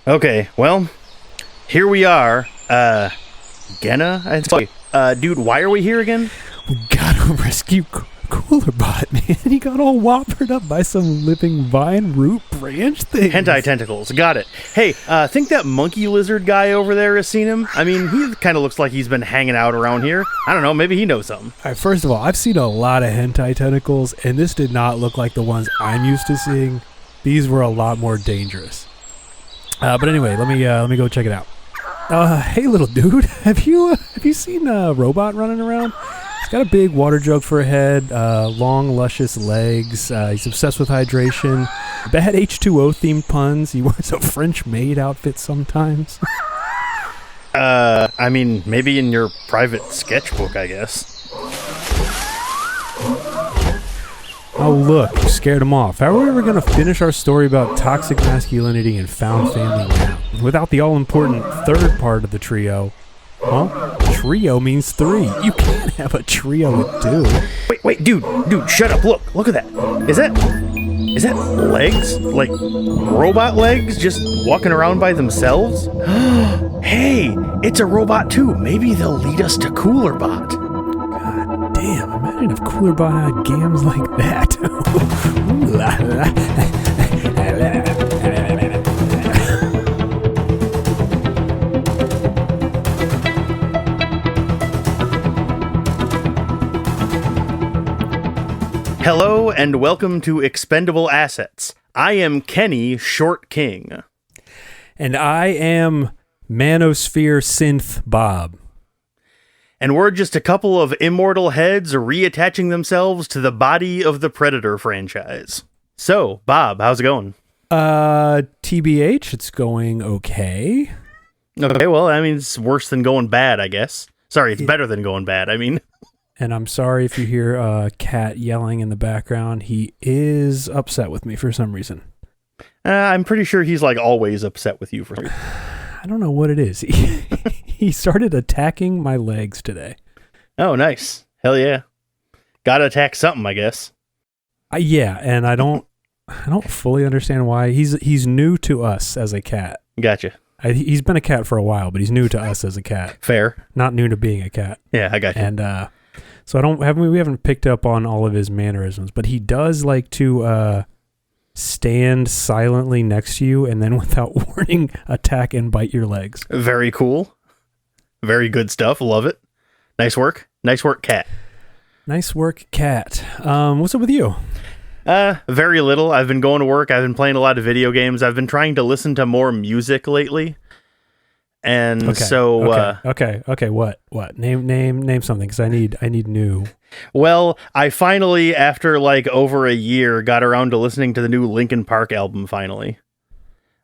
Okay, well, here we are. Genna? Dude, why are we here again? We gotta rescue Coolerbot, man. He got all whoppered up by some living vine root branch thing. Hentai tentacles, got it. Hey, think that monkey lizard guy over there has seen him? I mean, he kind of looks like he's been hanging out around here. I don't know, maybe he knows something. All right, first of all, I've seen a lot of hentai tentacles, and this did not look like the ones I'm used to seeing. These were a lot more dangerous. But anyway, let me go check it out. Hey, little dude, have you seen a robot running around? He's got a big water jug for a head, long, luscious legs. He's obsessed with hydration. Bad H2O themed puns. He wears a French maid outfit sometimes. I mean, maybe in your private sketchbook, I guess. Oh, look, you scared him off. How are we ever going to finish our story about toxic masculinity and found family now without the all-important third part of the trio? Well, trio means three. You can't have a trio with two. Wait, dude, shut up. Look at that. Is that legs? Like robot legs just walking around by themselves? Hey, it's a robot too. Maybe they'll lead us to Coolerbot. God damn, imagine if Coolerbot had gams like that. Ooh, la, la. Hello and welcome to Expendable Assets. I am Kenny Short King. And I am Manosphere Synth Bob. And we're just a couple of immortal heads reattaching themselves to the body of the Predator franchise. So, Bob, how's it going? TBH, it's going okay. Okay, well, I mean, it's worse than going bad, I guess. Sorry, it's better than going bad, I mean. And I'm sorry if you hear a cat yelling in the background. He is upset with me for some reason. I'm pretty sure he's like always upset with you for some reason. I don't know what it is. He started attacking my legs today. Oh, nice. Hell yeah. Gotta attack something, I guess. Yeah, and I don't fully understand why. He's new to us as a cat. Gotcha. He's been a cat for a while, but he's new to us as a cat. Fair. Not new to being a cat. Yeah, I got you. And so we haven't picked up on all of his mannerisms, but he does like to stand silently next to you and then without warning attack and bite your legs. Very cool. Very good stuff. Love it. Nice work. Nice work, cat. Nice work, cat. What's up with you? Very little. I've been going to work. I've been playing a lot of video games. I've been trying to listen to more music lately. And okay. What? Name something, because I need new. Well, I finally, after like over a year, got around to listening to the new Linkin Park album. Finally.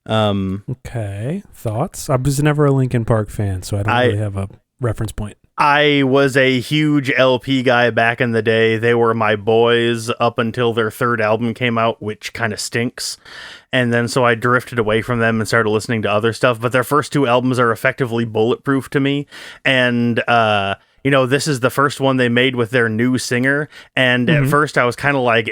Okay. Thoughts? I was never a Linkin Park fan, so I don't really have a reference point. I was a huge LP guy back in the day. They were my boys up until their third album came out, which kind of stinks. And then so I drifted away from them and started listening to other stuff. But their first two albums are effectively bulletproof to me. And, this is the first one they made with their new singer. And at first I was kind of like,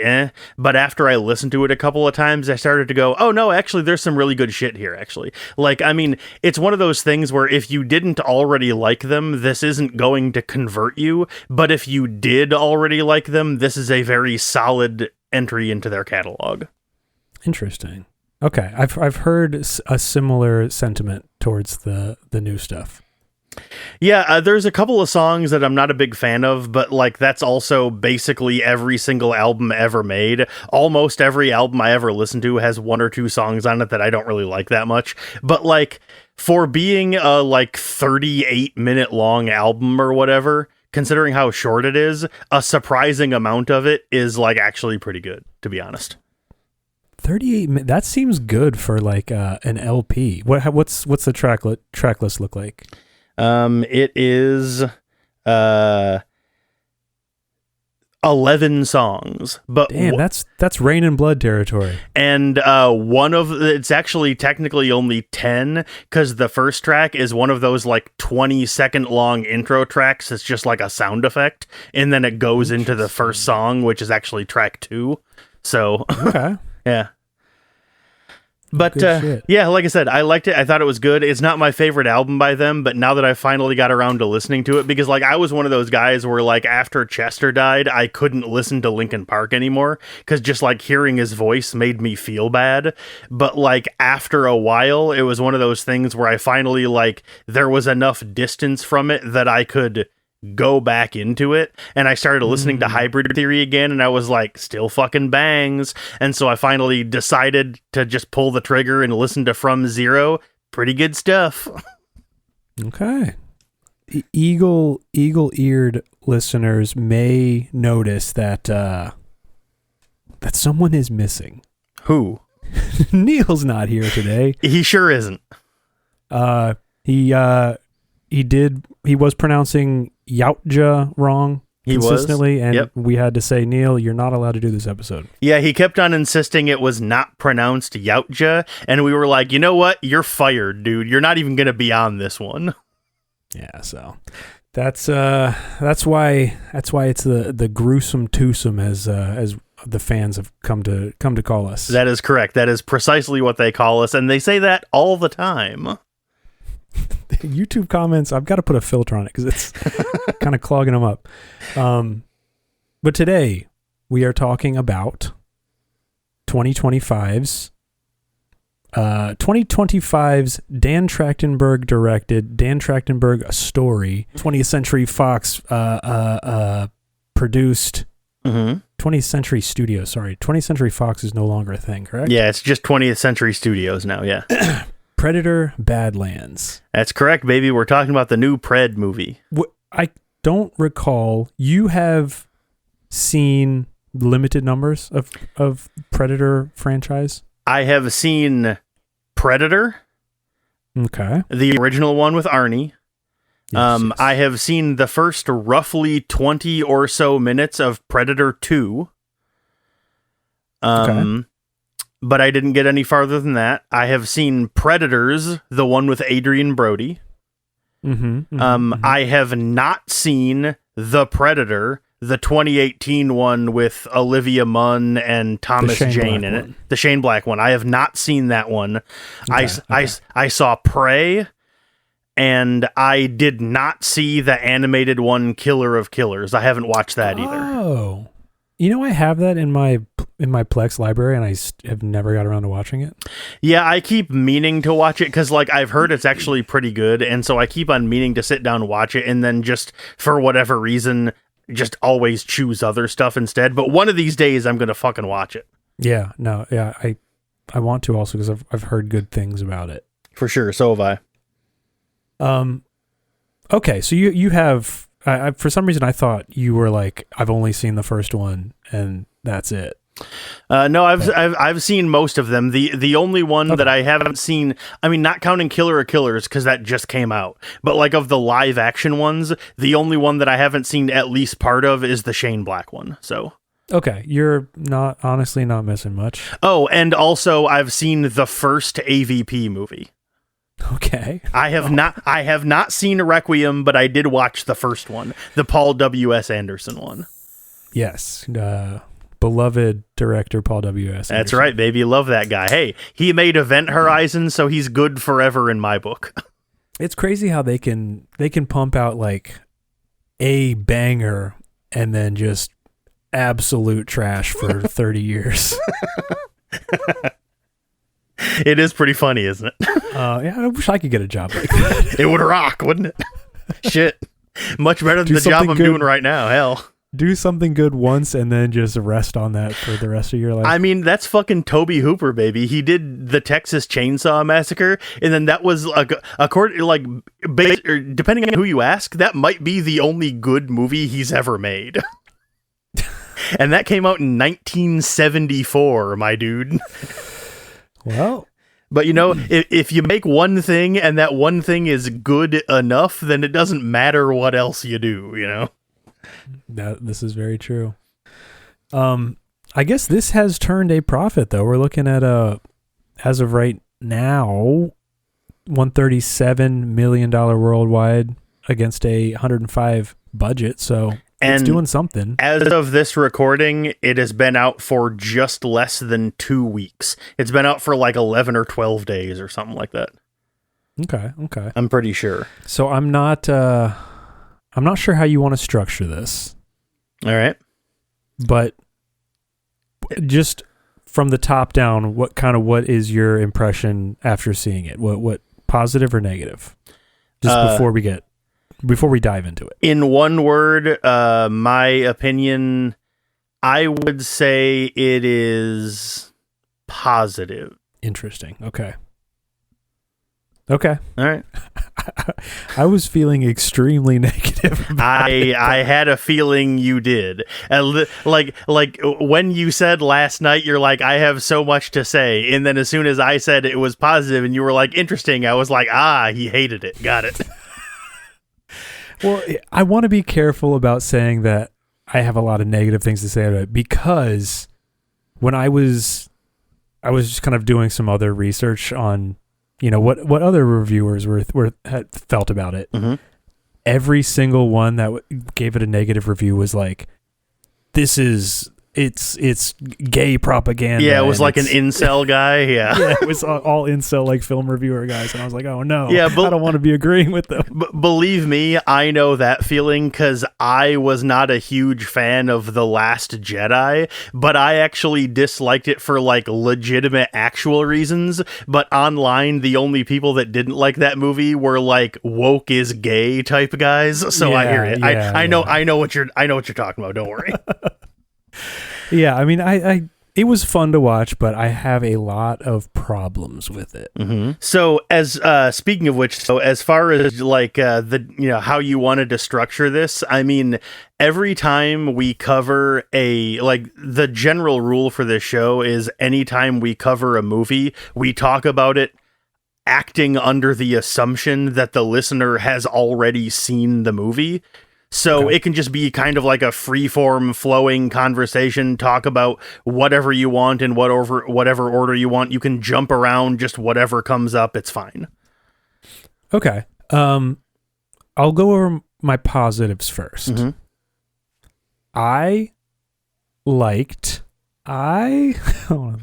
but after I listened to it a couple of times, I started to go, oh no, actually there's some really good shit here, actually. Like, I mean, it's one of those things where if you didn't already like them, this isn't going to convert you. But if you did already like them, this is a very solid entry into their catalog. Interesting. Okay. I've heard a similar sentiment towards the new stuff. Yeah, there's a couple of songs that I'm not a big fan of, but like that's also basically every single album ever made. Almost every album I ever listened to has one or two songs on it that I don't really like that much. But like for being a like 38-minute long album or whatever, considering how short it is, a surprising amount of it is like actually pretty good, to be honest. 38 minutes. That seems good for like an LP. What's the track list look like? It is 11 songs, but damn, that's Rain and Blood territory. And it's actually technically only 10 because the first track is one of those like 20-second long intro tracks. It's just like a sound effect, and then it goes into the first song, which is actually track 2. So okay. Yeah. But yeah, like I said, I liked it. I thought it was good. It's not my favorite album by them, but now that I finally got around to listening to it, because like I was one of those guys where like after Chester died, I couldn't listen to Linkin Park anymore because just like hearing his voice made me feel bad. But like after a while, it was one of those things where I finally like there was enough distance from it that I could go back into it, and I started listening to Hybrid Theory again, and I was like, still fucking bangs. And so I finally decided to just pull the trigger and listen to From Zero. Pretty good stuff. Okay. Eagle-eared listeners may notice that that someone is missing. Who? Neal's not here today. He sure isn't. He was pronouncing Yautja wrong consistently, and we had to say, Neal, you're not allowed to do this episode. Yeah, he kept on insisting it was not pronounced Yautja, and we were like, you know what? You're fired, dude. You're not even going to be on this one. Yeah, so that's why it's the gruesome twosome as the fans have come to call us. That is correct. That is precisely what they call us, and they say that all the time. YouTube comments, I've got to put a filter on it because it's kind of clogging them up. But today we are talking about 2025's Dan Trachtenberg directed, Dan Trachtenberg a story, 20th Century Fox produced, 20th Century Studios, sorry. 20th Century Fox is no longer a thing, correct? Yeah, it's just 20th Century Studios now, yeah. Predator Badlands. That's correct, baby. We're talking about the new Pred movie. I don't recall. You have seen limited numbers of Predator franchise? I have seen Predator. Okay. The original one with Arnie. Yes. I have seen the first roughly 20 or so minutes of Predator 2. Okay. But I didn't get any farther than that. I have seen Predators, the one with Adrian Brody. I have not seen The Predator, the 2018 one with Olivia Munn and Thomas Jane in it. The Shane Black one. I have not seen that one. Okay. I saw Prey, and I did not see the animated one, Killer of Killers. I haven't watched that either. Oh. You know, I have that in my Plex library, and I have never got around to watching it. Yeah, I keep meaning to watch it because, like, I've heard it's actually pretty good, and so I keep on meaning to sit down and watch it, and then just for whatever reason, just always choose other stuff instead. But one of these days, I'm gonna fucking watch it. Yeah, no, yeah, I want to also because I've heard good things about it. For sure, so have I. Okay, so you have. I for some reason I thought you were like, I've only seen the first one and that's it. No, I've seen most of them. The only one that I haven't seen, I mean, not counting Killer of Killers because that just came out, but like of the live action ones, the only one that I haven't seen at least part of is the Shane Black one. So okay, you're honestly not missing much. Oh, and also I've seen the first AvP movie. Okay. I have not seen Requiem, but I did watch the first one, the Paul W.S. Anderson one. Yes. Beloved director Paul W.S. That's right, baby. Love that guy. Hey, he made Event Horizon, so he's good forever in my book. It's crazy how they can pump out like a banger and then just absolute trash for 30 years. It is pretty funny, isn't it? Yeah, I wish I could get a job like that. It would rock, wouldn't it? Shit. Much better than the job I'm doing right now. Hell. Do something good once and then just rest on that for the rest of your life. I mean, that's fucking Toby Hooper, baby. He did the Texas Chainsaw Massacre, and then that was depending on who you ask, that might be the only good movie he's ever made. And that came out in 1974, my dude. Well, but you know, if you make one thing and that one thing is good enough, then it doesn't matter what else you do, you know? This is very true. I guess this has turned a profit, though. We're looking at as of right now, $137 million worldwide against a $105 budget. So, And it's doing something. As of this recording, it has been out for just less than 2 weeks. It's been out for like 11 or 12 days or something like that. Okay. I'm pretty sure. So I'm not sure how you want to structure this. All right. But just from the top down, what is your impression after seeing it? What positive or negative? Just before we dive into it. In one word, my opinion, I would say it is positive. Interesting. Okay. All right. I was feeling extremely negative about it. I had a feeling you did. Like when you said last night, you're like, I have so much to say. And then as soon as I said it was positive and you were like, interesting, I was like, he hated it. Got it. Well, I want to be careful about saying that I have a lot of negative things to say about it, because when I was just kind of doing some other research on, what other reviewers had felt about it. Mm-hmm. Every single one that gave it a negative review was like, it's gay propaganda. Yeah, it was like an incel guy. Yeah. Yeah, it was all incel like film reviewer guys, and I was like, oh no, yeah, I don't want to be agreeing with them. Believe me, I know that feeling, because I was not a huge fan of The Last Jedi, but I actually disliked it for like legitimate actual reasons. But online, the only people that didn't like that movie were like woke is gay type guys. So I hear it. Yeah, I know what you're talking about. Don't worry. Yeah, I mean, it was fun to watch, but I have a lot of problems with it. Mm-hmm. So, as speaking of which, as far as like how you wanted to structure this, I mean, every time we cover the general rule for this show is anytime we cover a movie, we talk about it acting under the assumption that the listener has already seen the movie. So It can just be kind of like a free-form, flowing conversation, talk about whatever you want in whatever order you want. You can jump around, just whatever comes up, it's fine. Okay. I'll go over my positives first. Mm-hmm.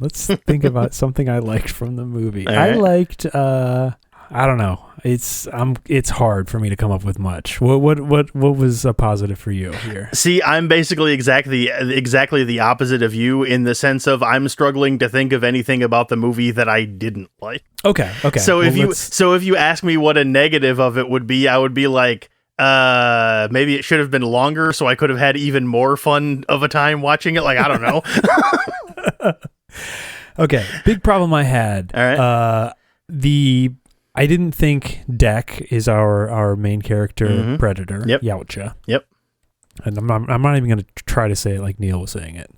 Let's think about something I liked from the movie. All right. I liked, I don't know. It's hard for me to come up with much. What was a positive for you here? See, I'm basically exactly the opposite of you, in the sense of I'm struggling to think of anything about the movie that I didn't like. Okay. So if you ask me what a negative of it would be, I would be like, maybe it should have been longer so I could have had even more fun of a time watching it. Like, I don't know. Okay. Big problem I had. All right. I didn't think Deck is our main character predator. Yep. Yautja. Yep. And I'm not even going to try to say it like Neal was saying it.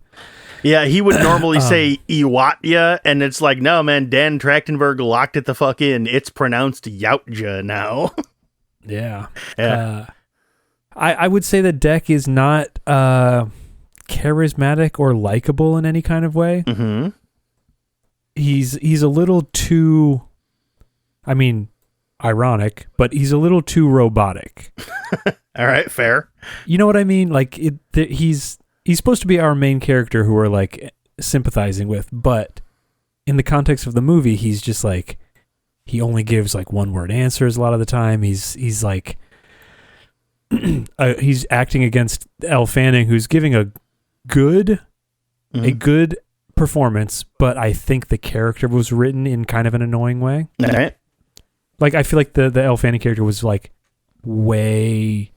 Yeah, he would normally say Iwatya, and it's like, no, man, Dan Trachtenberg locked it the fuck in. It's pronounced Yautja now. Yeah. Yeah. I would say that Deck is not charismatic or likable in any kind of way. Mm-hmm. He's a little too, I mean, ironic, but he's a little too robotic. All right, fair. You know what I mean? Like he's supposed to be our main character who we're like sympathizing with, but in the context of the movie, he's just like, he only gives like one word answers a lot of the time. He's like, he's acting against Elle Fanning, who's giving a good performance, but I think the character was written in kind of an annoying way. All right. Like, I feel like the Elle Fanning character was like way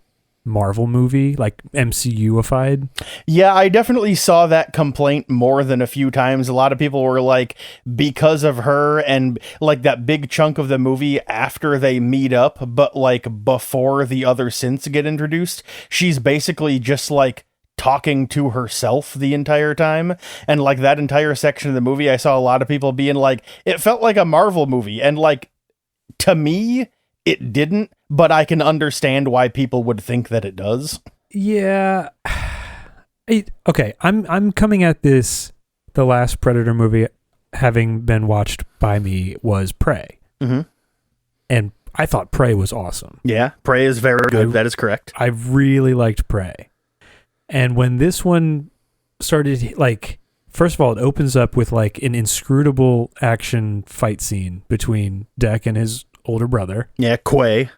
Marvel movie, like MCU-ified. Yeah, I definitely saw that complaint more than a few times. A lot of people were like, because of her and like that big chunk of the movie after they meet up, but like before the other synths get introduced, she's basically just like talking to herself the entire time. And like that entire section of the movie, I saw a lot of people being like, it felt like a Marvel movie. And like, to me, it didn't, but I can understand why people would think that it does. Yeah. Okay, I'm coming at this, the last Predator movie having been watched by me was Prey. Mm-hmm. And I thought Prey was awesome. Yeah, Prey is very good. That is correct. I really liked Prey. And when this one started, like, first of all, it opens up with like an inscrutable action fight scene between Deck and his older brother. Yeah, Quay.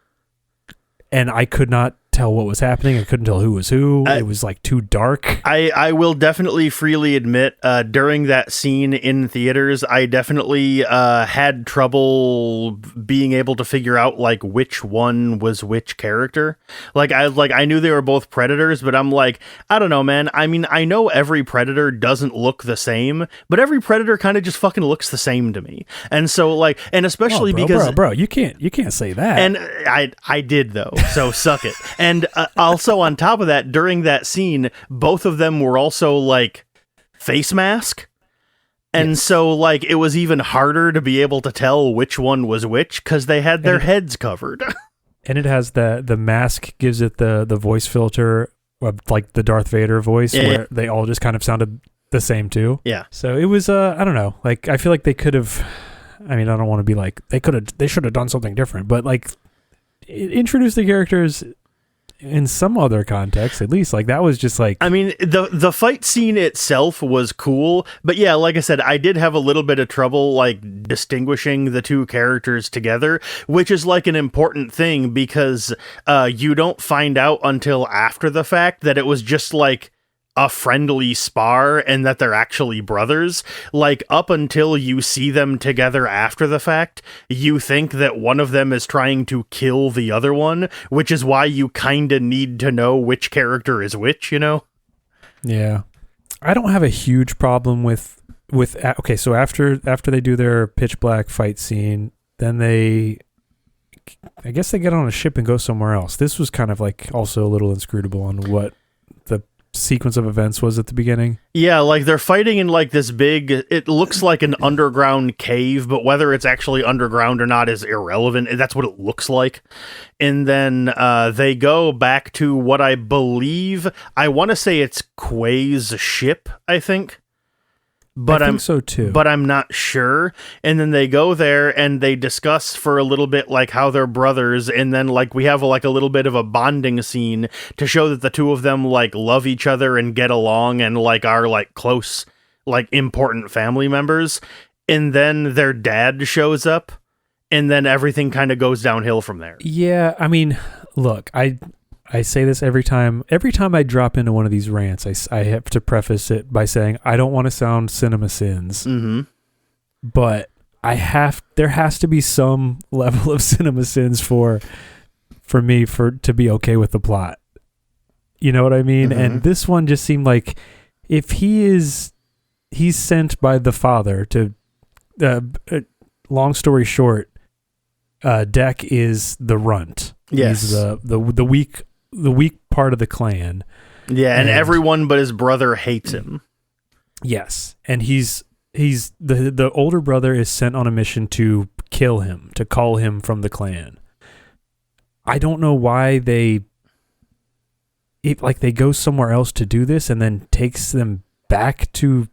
And I could not tell what was happening. I couldn't tell who was who. It was like too dark. I will definitely freely admit, during that scene in theaters, I definitely had trouble being able to figure out like which one was which character. I knew they were both predators, but I'm like, I don't know, man. I mean, I know every predator doesn't look the same, but every predator kind of just fucking looks the same to me. And so like, and especially because bro, you can't say that. And I did though, so suck it. And also on top of that, during that scene, both of them were also like face mask. And yes. So like it was even harder to be able to tell which one was which because they had their heads covered. And it has the mask gives it the voice filter of like the Darth Vader voice where they all just kind of sounded the same too. Yeah. So it was I don't know. Like I feel like they could have, I mean, I don't want to be like they should have done something different, but like introduce the characters in some other context, at least. Like that was just like, I mean, the fight scene itself was cool, but yeah, like I said, I did have a little bit of trouble like distinguishing the two characters together, which is like an important thing because you don't find out until after the fact that it was just like a friendly spar and that they're actually brothers. Like up until you see them together after the fact, you think that one of them is trying to kill the other one, which is why you kind of need to know which character is which, you know? Yeah. I don't have a huge problem with okay, so after they do their pitch black fight scene, then I guess they get on a ship and go somewhere else. This was kind of like also a little inscrutable on what the sequence of events was at the beginning. Yeah, like they're fighting in like this big, it looks like an underground cave, but whether it's actually underground or not is irrelevant. That's what it looks like. And then they go back to what I believe, I want to say it's Quay's ship, I think. But I think so too. But I'm not sure. And then they go there and they discuss for a little bit like how they're brothers, and then like we have like a little bit of a bonding scene to show that the two of them like love each other and get along and like are like close, like important family members. And then their dad shows up, and then everything kind of goes downhill from there. Yeah, I mean, look, I say this every time I drop into one of these rants, I have to preface it by saying I don't want to sound cinema sins, but there has to be some level of cinema sins for me to be okay with the plot. You know what I mean? And this one just seemed like if he's sent by the father to, long story short, Deck is the runt. Yes. He's the weak part of the clan. Yeah, and everyone but his brother hates him. Yes, and he's the older brother is sent on a mission to kill him, to call him from the clan. I don't know why they go somewhere else to do this and then takes them back to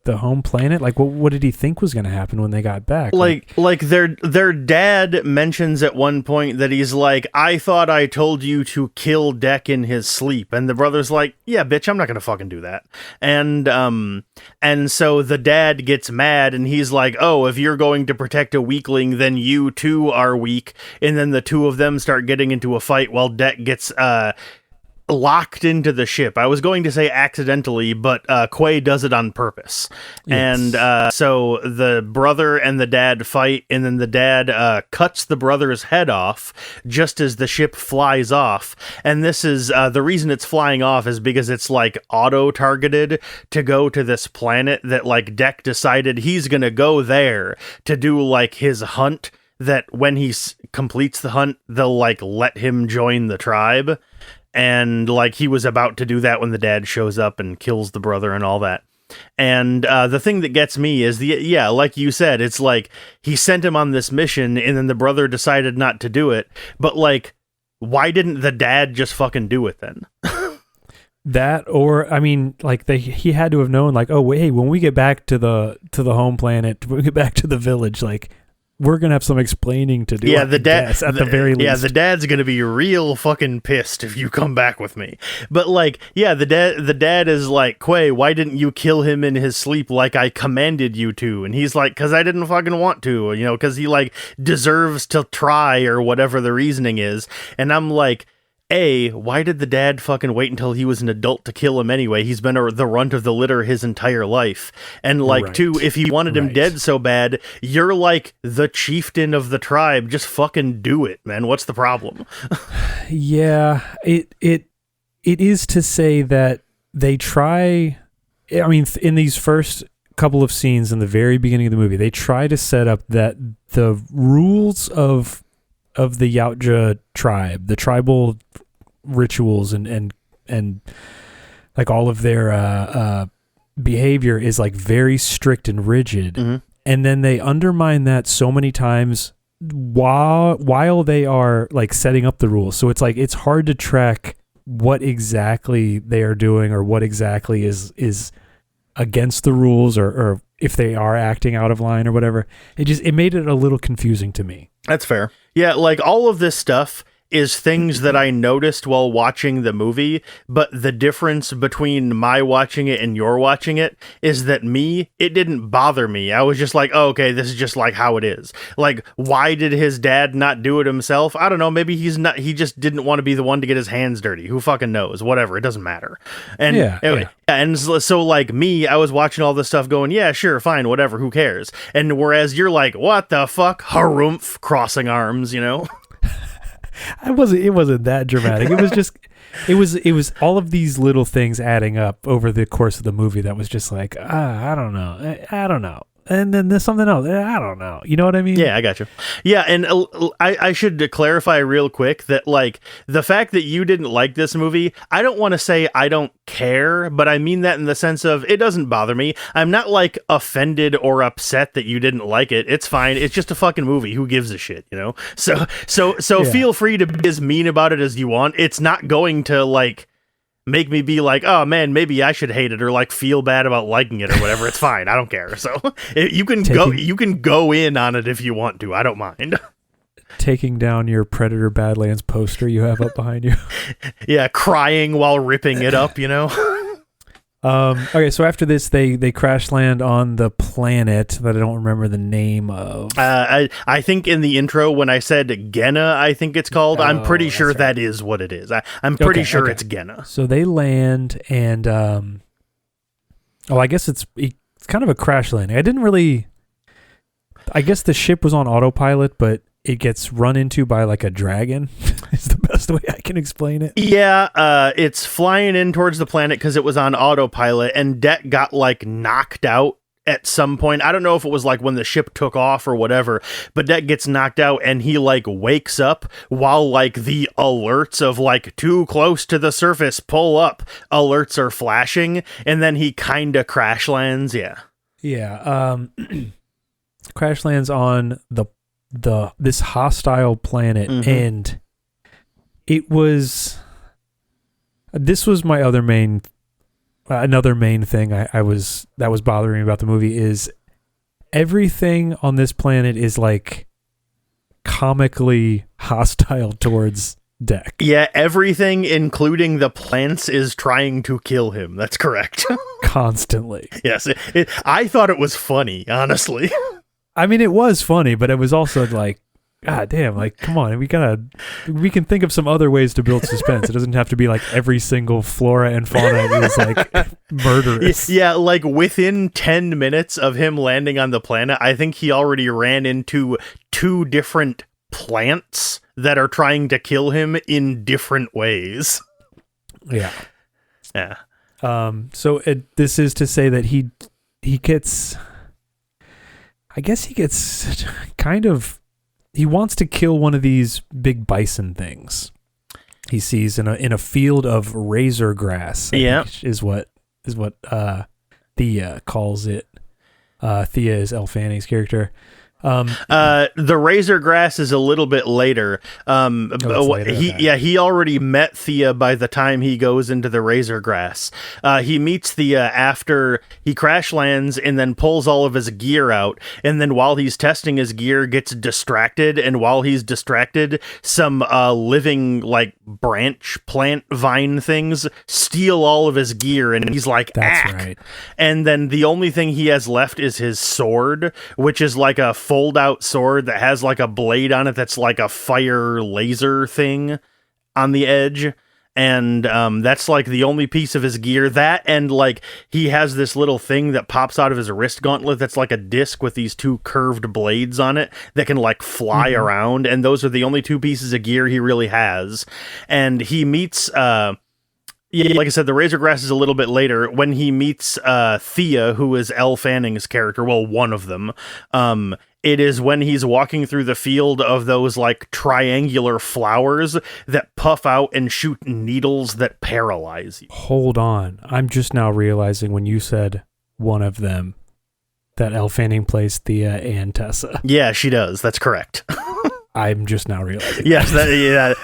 the home planet. Like what did he think was going to happen when they got back? Like their dad mentions at one point that he's like, I thought I told you to kill Deck in his sleep, and the brother's like, yeah, bitch, I'm not gonna fucking do that. And so the dad gets mad and he's like, oh, if you're going to protect a weakling, then you too are weak. And then the two of them start getting into a fight while Deck gets locked into the ship. I was going to say accidentally, but Quay does it on purpose. Yes. And so the brother and the dad fight, and then the dad cuts the brother's head off just as the ship flies off. And this is the reason it's flying off is because it's like auto-targeted to go to this planet that like Deck decided he's gonna go there to do like his hunt, that when he completes the hunt, they'll like let him join the tribe. And like he was about to do that when the dad shows up and kills the brother and all that. And the thing that gets me is like you said, it's like he sent him on this mission and then the brother decided not to do it. But like, why didn't the dad just fucking do it then? That, or I mean, like he had to have known, like, oh wait, when we get back to the home planet, when we get back to the village, like we're gonna have some explaining to do. Yeah, the dad at the very least. Yeah, the dad's gonna be real fucking pissed if you come back with me. But like, yeah, the dad is like, Quay, why didn't you kill him in his sleep like I commanded you to? And he's like, because I didn't fucking want to, you know, because he like deserves to try or whatever the reasoning is. And I'm like, why did the dad fucking wait until he was an adult to kill him anyway? He's been the runt of the litter his entire life. And like, Right. two, if he wanted him dead so bad, you're like the chieftain of the tribe. Just fucking do it, man. What's the problem? Yeah, it is to say that they try. I mean, in these first couple of scenes in the very beginning of the movie, they try to set up that the rules of the Yautja tribe, the tribal rituals and like all of their behavior is like very strict and rigid. Mm-hmm. And then they undermine that so many times while they are like setting up the rules. So it's like it's hard to track what exactly they are doing or what exactly is against the rules or if they are acting out of line or whatever. It made it a little confusing to me. That's fair. Yeah, like all of this stuff is things that I noticed while watching the movie, but the difference between my watching it and your watching it is that it didn't bother me. I was just like, oh, okay, this is just like how it is. Like, why did his dad not do it himself? I don't know. Maybe he just didn't want to be the one to get his hands dirty. Who fucking knows? Whatever. It doesn't matter. And anyway, and so like I was watching all this stuff going, yeah, sure, fine, whatever, who cares? And whereas you're like, what the fuck? Harumph, crossing arms, you know? It wasn't that dramatic. It was just it was all of these little things adding up over the course of the movie that was just like, I don't know. And then there's something else. I don't know. You know what I mean? Yeah, I got you. Yeah, and I should clarify real quick that, like, the fact that you didn't like this movie, I don't want to say I don't care, but I mean that in the sense of it doesn't bother me. I'm not, like, offended or upset that you didn't like it. It's fine. It's just a fucking movie. Who gives a shit, you know? So feel free to be as mean about it as you want. It's not going to, like, make me be like, oh man, maybe I should hate it or like feel bad about liking it or whatever. It's fine. I don't care. So you can go in on it if you want to. I don't mind. Taking down your Predator Badlands poster you have up behind you. Yeah, crying while ripping it up, you know. Okay, so after this, they crash land on the planet that I don't remember the name of. I think in the intro when I said Genna, I think it's called. I'm pretty sure right. that is what it is. I'm pretty sure it's Genna. So they land and I guess it's kind of a crash landing. I guess the ship was on autopilot, but it gets run into by like a dragon is the best way I can explain it. Yeah, it's flying in towards the planet because it was on autopilot, and Det got like knocked out at some point. I don't know if it was like when the ship took off or whatever, but Det gets knocked out and he like wakes up while like the alerts of like too close to the surface, pull up alerts are flashing, and then he kind of crash lands. Yeah. Crash lands on this hostile planet, mm-hmm. and this was my other another main thing that was bothering me about the movie is everything on this planet is like comically hostile towards Det. Yeah, everything, including the plants, is trying to kill him. That's correct. Constantly. Yes, I thought it was funny, honestly. I mean, it was funny, but it was also like, God damn, like, come on, we can think of some other ways to build suspense. It doesn't have to be like every single flora and fauna is like murderous. Yeah, like within 10 minutes of him landing on the planet, I think he already ran into 2 different plants that are trying to kill him in different ways. Yeah. Yeah. So this is to say that he gets kind of, he wants to kill one of these big bison things he sees in a field of razor grass. I think is what Thea calls it. Thea is Elle Fanning's character. The razor grass is a little bit later. Later, okay. He already met Thea by the time he goes into the razor grass. He meets Thea after he crash lands and then pulls all of his gear out. And then while he's testing his gear, gets distracted. And while he's distracted, some living like branch plant vine things steal all of his gear. And he's like, That's "Ack." right. And then the only thing he has left is his sword, which is like a fold-out sword that has like a blade on it that's like a fire laser thing on the edge. And that's like the only piece of his gear. That and like he has this little thing that pops out of his wrist gauntlet that's like a disc with these two curved blades on it that can like fly around. And those are the only two pieces of gear he really has. And he meets... Yeah, like I said, the razor grass is a little bit later when he meets Thea, who is Elle Fanning's character. Well, one of them. It is when he's walking through the field of those like triangular flowers that puff out and shoot needles that paralyze you. Hold on. I'm just now realizing when you said one of them that Elle Fanning plays Thea and Tessa. Yeah, she does. That's correct. I'm just now realizing. Yes,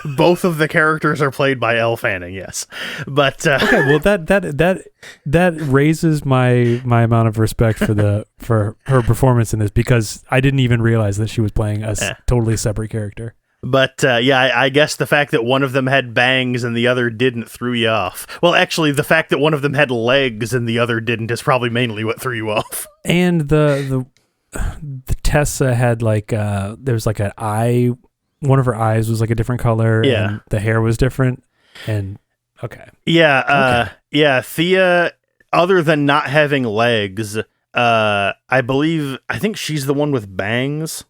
both of the characters are played by Elle Fanning. Yes, but okay. Well, that raises my amount of respect for her performance in this, because I didn't even realize that she was playing a totally separate character. But I guess the fact that one of them had bangs and the other didn't threw you off. Well, actually, the fact that one of them had legs and the other didn't is probably mainly what threw you off. And the Tessa had like there's like an eye, one of her eyes was like a different color, and the hair was different, and Thea, other than not having legs, I think she's the one with bangs.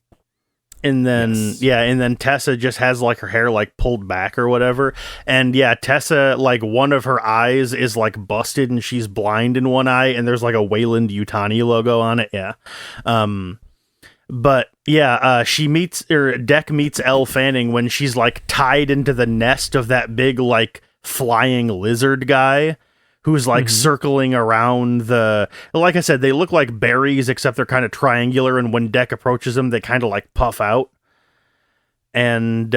And then, and then Tessa just has like her hair like pulled back or whatever. And Tessa, like one of her eyes is like busted and she's blind in one eye, and there's like a Wayland Yutani logo on it. Deck meets Elle Fanning when she's like tied into the nest of that big like flying lizard guy who's like circling around like I said, they look like berries, except they're kind of triangular, and when Deck approaches them, they kind of like puff out. And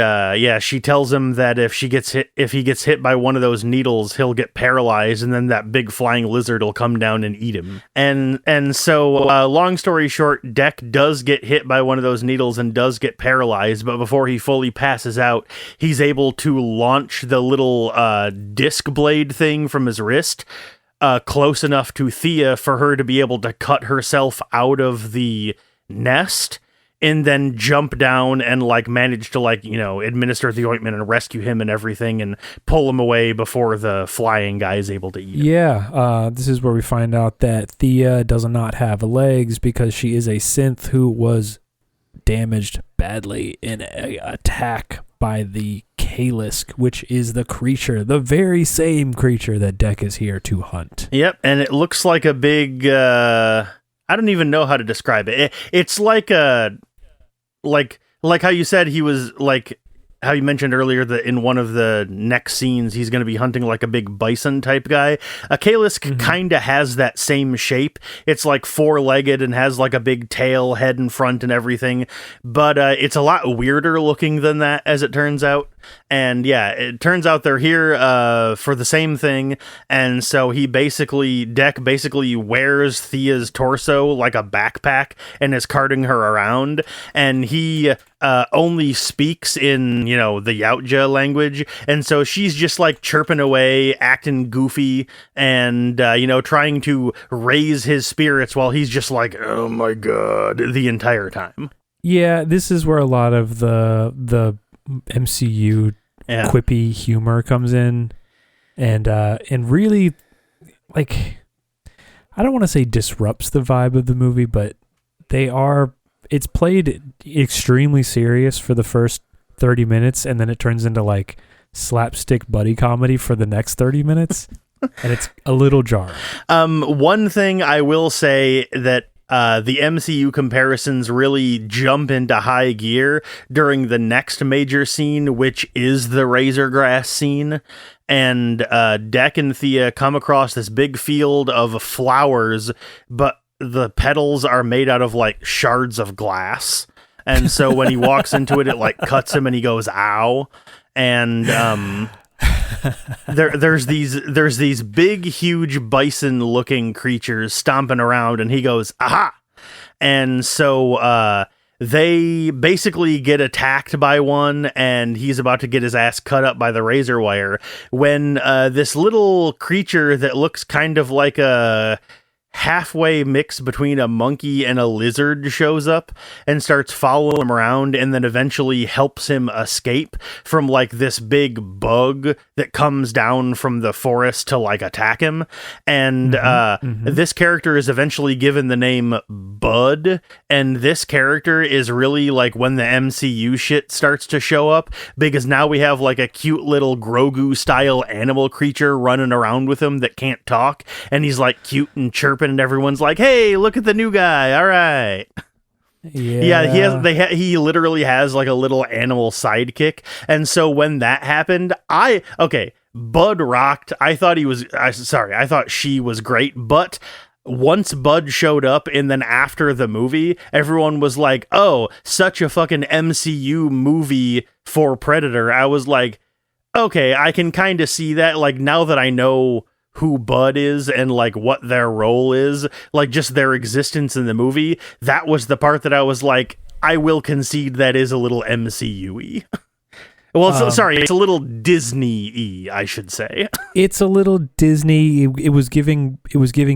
she tells him that if he gets hit by one of those needles, he'll get paralyzed, and then that big flying lizard will come down and eat him. And so, long story short, Deck does get hit by one of those needles and does get paralyzed, but before he fully passes out, he's able to launch the little disc blade thing from his wrist close enough to Thea for her to be able to cut herself out of the nest, and then jump down and like manage to like, administer the ointment and rescue him and everything and pull him away before the flying guy is able to eat him. Yeah, this is where we find out that Thea does not have legs because she is a synth who was damaged badly in an attack by the Kalisk, which is the creature, the very same creature that Deck is here to hunt. Yep, and it looks like a big... I don't even know how to describe it. It's like a... Like how you said he was like how you mentioned earlier that in one of the next scenes he's going to be hunting like a big bison type guy. A Kalisk kind of has that same shape. It's like four-legged and has like a big tail, head and front and everything, but it's a lot weirder looking than that, as it turns out. And it turns out they're here for the same thing, and so Deck basically wears Thea's torso like a backpack and is carting her around, and he only speaks in, the Yautja language, and so she's just like chirping away, acting goofy, and, trying to raise his spirits while he's just like, oh my god, the entire time. Yeah, this is where a lot of the MCU quippy humor comes in, and really, like, I don't want to say disrupts the vibe of the movie, but it's played extremely serious for the first 30 minutes, and then it turns into like slapstick buddy comedy for the next 30 minutes, and it's a little jarring. One thing I will say that the MCU comparisons really jump into high gear during the next major scene, which is the razor grass scene. And Deck and Thea come across this big field of flowers, but the pedals are made out of like shards of glass. And so when he walks into it, it like cuts him and he goes, ow. And there's these big, huge bison looking creatures stomping around, and he goes, aha. And so they basically get attacked by one, and he's about to get his ass cut up by the razor wire when this little creature that looks kind of like a halfway mix between a monkey and a lizard shows up and starts following him around, and then eventually helps him escape from like this big bug that comes down from the forest to like attack him. And this character is eventually given the name Bud, and this character is really like when the MCU shit starts to show up, because now we have like a cute little Grogu style animal creature running around with him that can't talk, and he's like cute and chirping, and everyone's like, hey, look at the new guy, all right. He literally has like a little animal sidekick. And so when that happened, Bud rocked. I thought she was great, but once Bud showed up and then after the movie, everyone was like, oh, such a fucking MCU movie for Predator. I was like, okay, I can kind of see that. Like, now that I know who Bud is and like what their role is, like just their existence in the movie, that was the part that I was like, I will concede that is a little MCU-y. Well, it's a little Disney-y, I should say. It's a little Disney. It was giving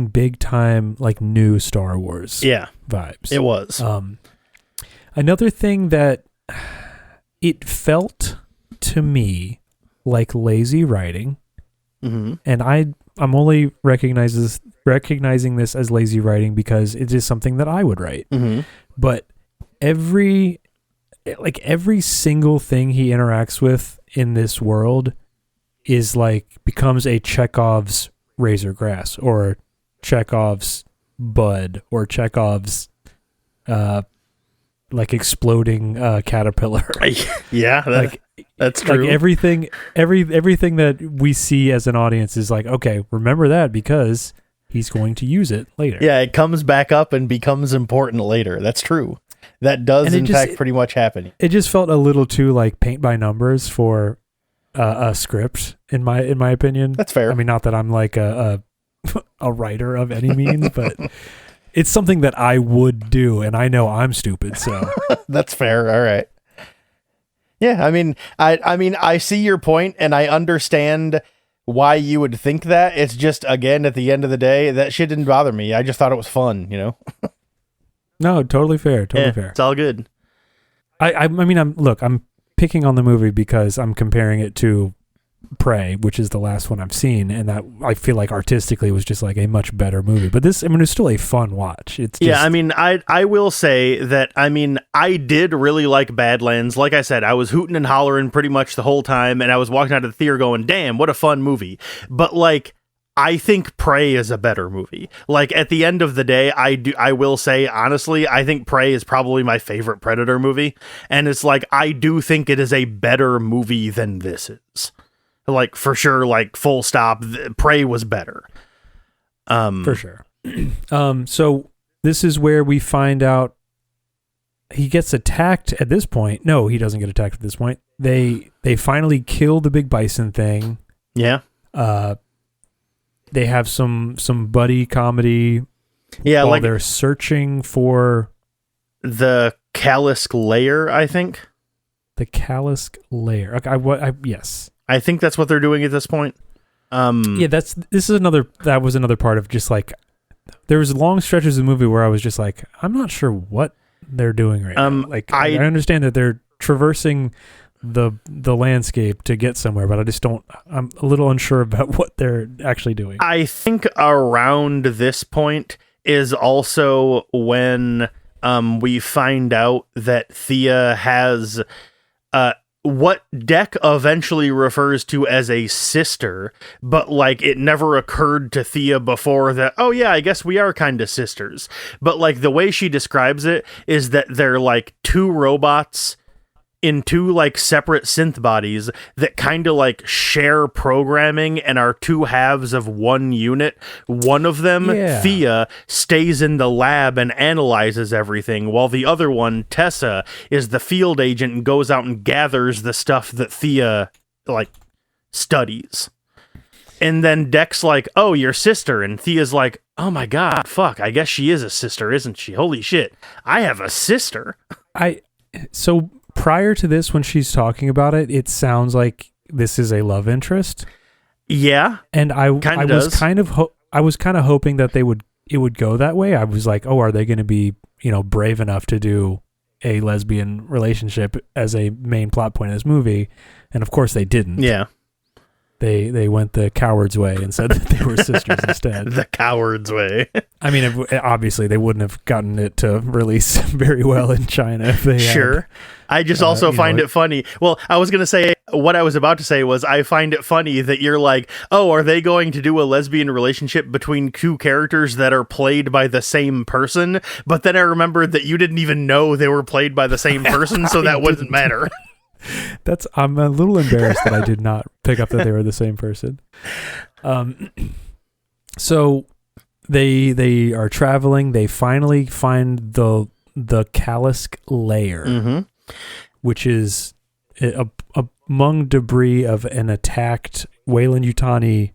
big time like new Star Wars vibes. It was. Another thing that it felt to me like lazy writing, and I'm only recognizing this as lazy writing because it is something that I would write. But every single thing he interacts with in this world is like becomes a Chekhov's razor grass or Chekhov's bud or Chekhov's like exploding caterpillar. Yeah, that's true. Like everything that we see as an audience is like, okay, remember that because he's going to use it later. Yeah, it comes back up and becomes important later. That's true. That does in fact pretty much happen. It just felt a little too like paint by numbers for a script in my opinion. That's fair. I mean, not that I'm like a writer of any means, but it's something that I would do, and I know I'm stupid, so that's fair. All right. Yeah, I mean, I see your point, and I understand why you would think that. It's just, again, at the end of the day, that shit didn't bother me. I just thought it was fun, you know? No, totally fair. Totally fair. It's all good. I mean, I'm picking on the movie because I'm comparing it to Prey, which is the last one I've seen, and that I feel like artistically was just like a much better movie. But this, I mean, it's still a fun watch. It's just, I mean, I will say that, I mean, I did really like Badlands. Like I said, I was hooting and hollering pretty much the whole time, and I was walking out of the theater going, damn, what a fun movie. But like, I think Prey is a better movie. Like, at the end of the day, I will say, honestly, I think Prey is probably my favorite Predator movie. And it's like, I do think it is a better movie than this is. Like, for sure, like, full stop, Prey was better. For sure. So this is where we find out he gets attacked at this point. No, he doesn't get attacked at this point. They finally kill the big bison thing. Yeah. They have some buddy comedy. Yeah, while like they're searching for the Callisk layer, I think. The Callisk layer. Okay, yes. I think that's what they're doing at this point. Yeah, that was another part of just like, there was long stretches of the movie where I was just like, I'm not sure what they're doing right now. Like, I understand that they're traversing the landscape to get somewhere, but I'm a little unsure about what they're actually doing. I think around this point is also when we find out that Thea has what Deck eventually refers to as a sister, but like it never occurred to Thea before that, oh yeah, I guess we are kind of sisters. But like the way she describes it is that they're like two robots in two like separate synth bodies that kind of like share programming and are two halves of one unit. One of them, Thea, stays in the lab and analyzes everything, while the other one, Tessa, is the field agent and goes out and gathers the stuff that Thea like studies. And then Deck's like, "Oh, your sister," and Thea's like, "Oh my god, fuck, I guess she is a sister, isn't she? Holy shit, I have a sister." So prior to this, when she's talking about it, it sounds like this is a love interest. Yeah, and I was kind of hoping that it would go that way. I was like, "Oh, are they going to be, brave enough to do a lesbian relationship as a main plot point of this movie?" And of course they didn't. Yeah. They went the coward's way and said that they were sisters instead. The coward's way. I mean, obviously they wouldn't have gotten it to release very well in China if they Sure. I just also find it funny. Well, I was going to say, what I was about to say was, I find it funny that you're like, "Oh, are they going to do a lesbian relationship between two characters that are played by the same person?" But then I remembered that you didn't even know they were played by the same person, so that wouldn't matter. I'm a little embarrassed that I did not pick up that they were the same person. So they are traveling. They finally find the Kalisk lair, which is among debris of an attacked Weyland-Yutani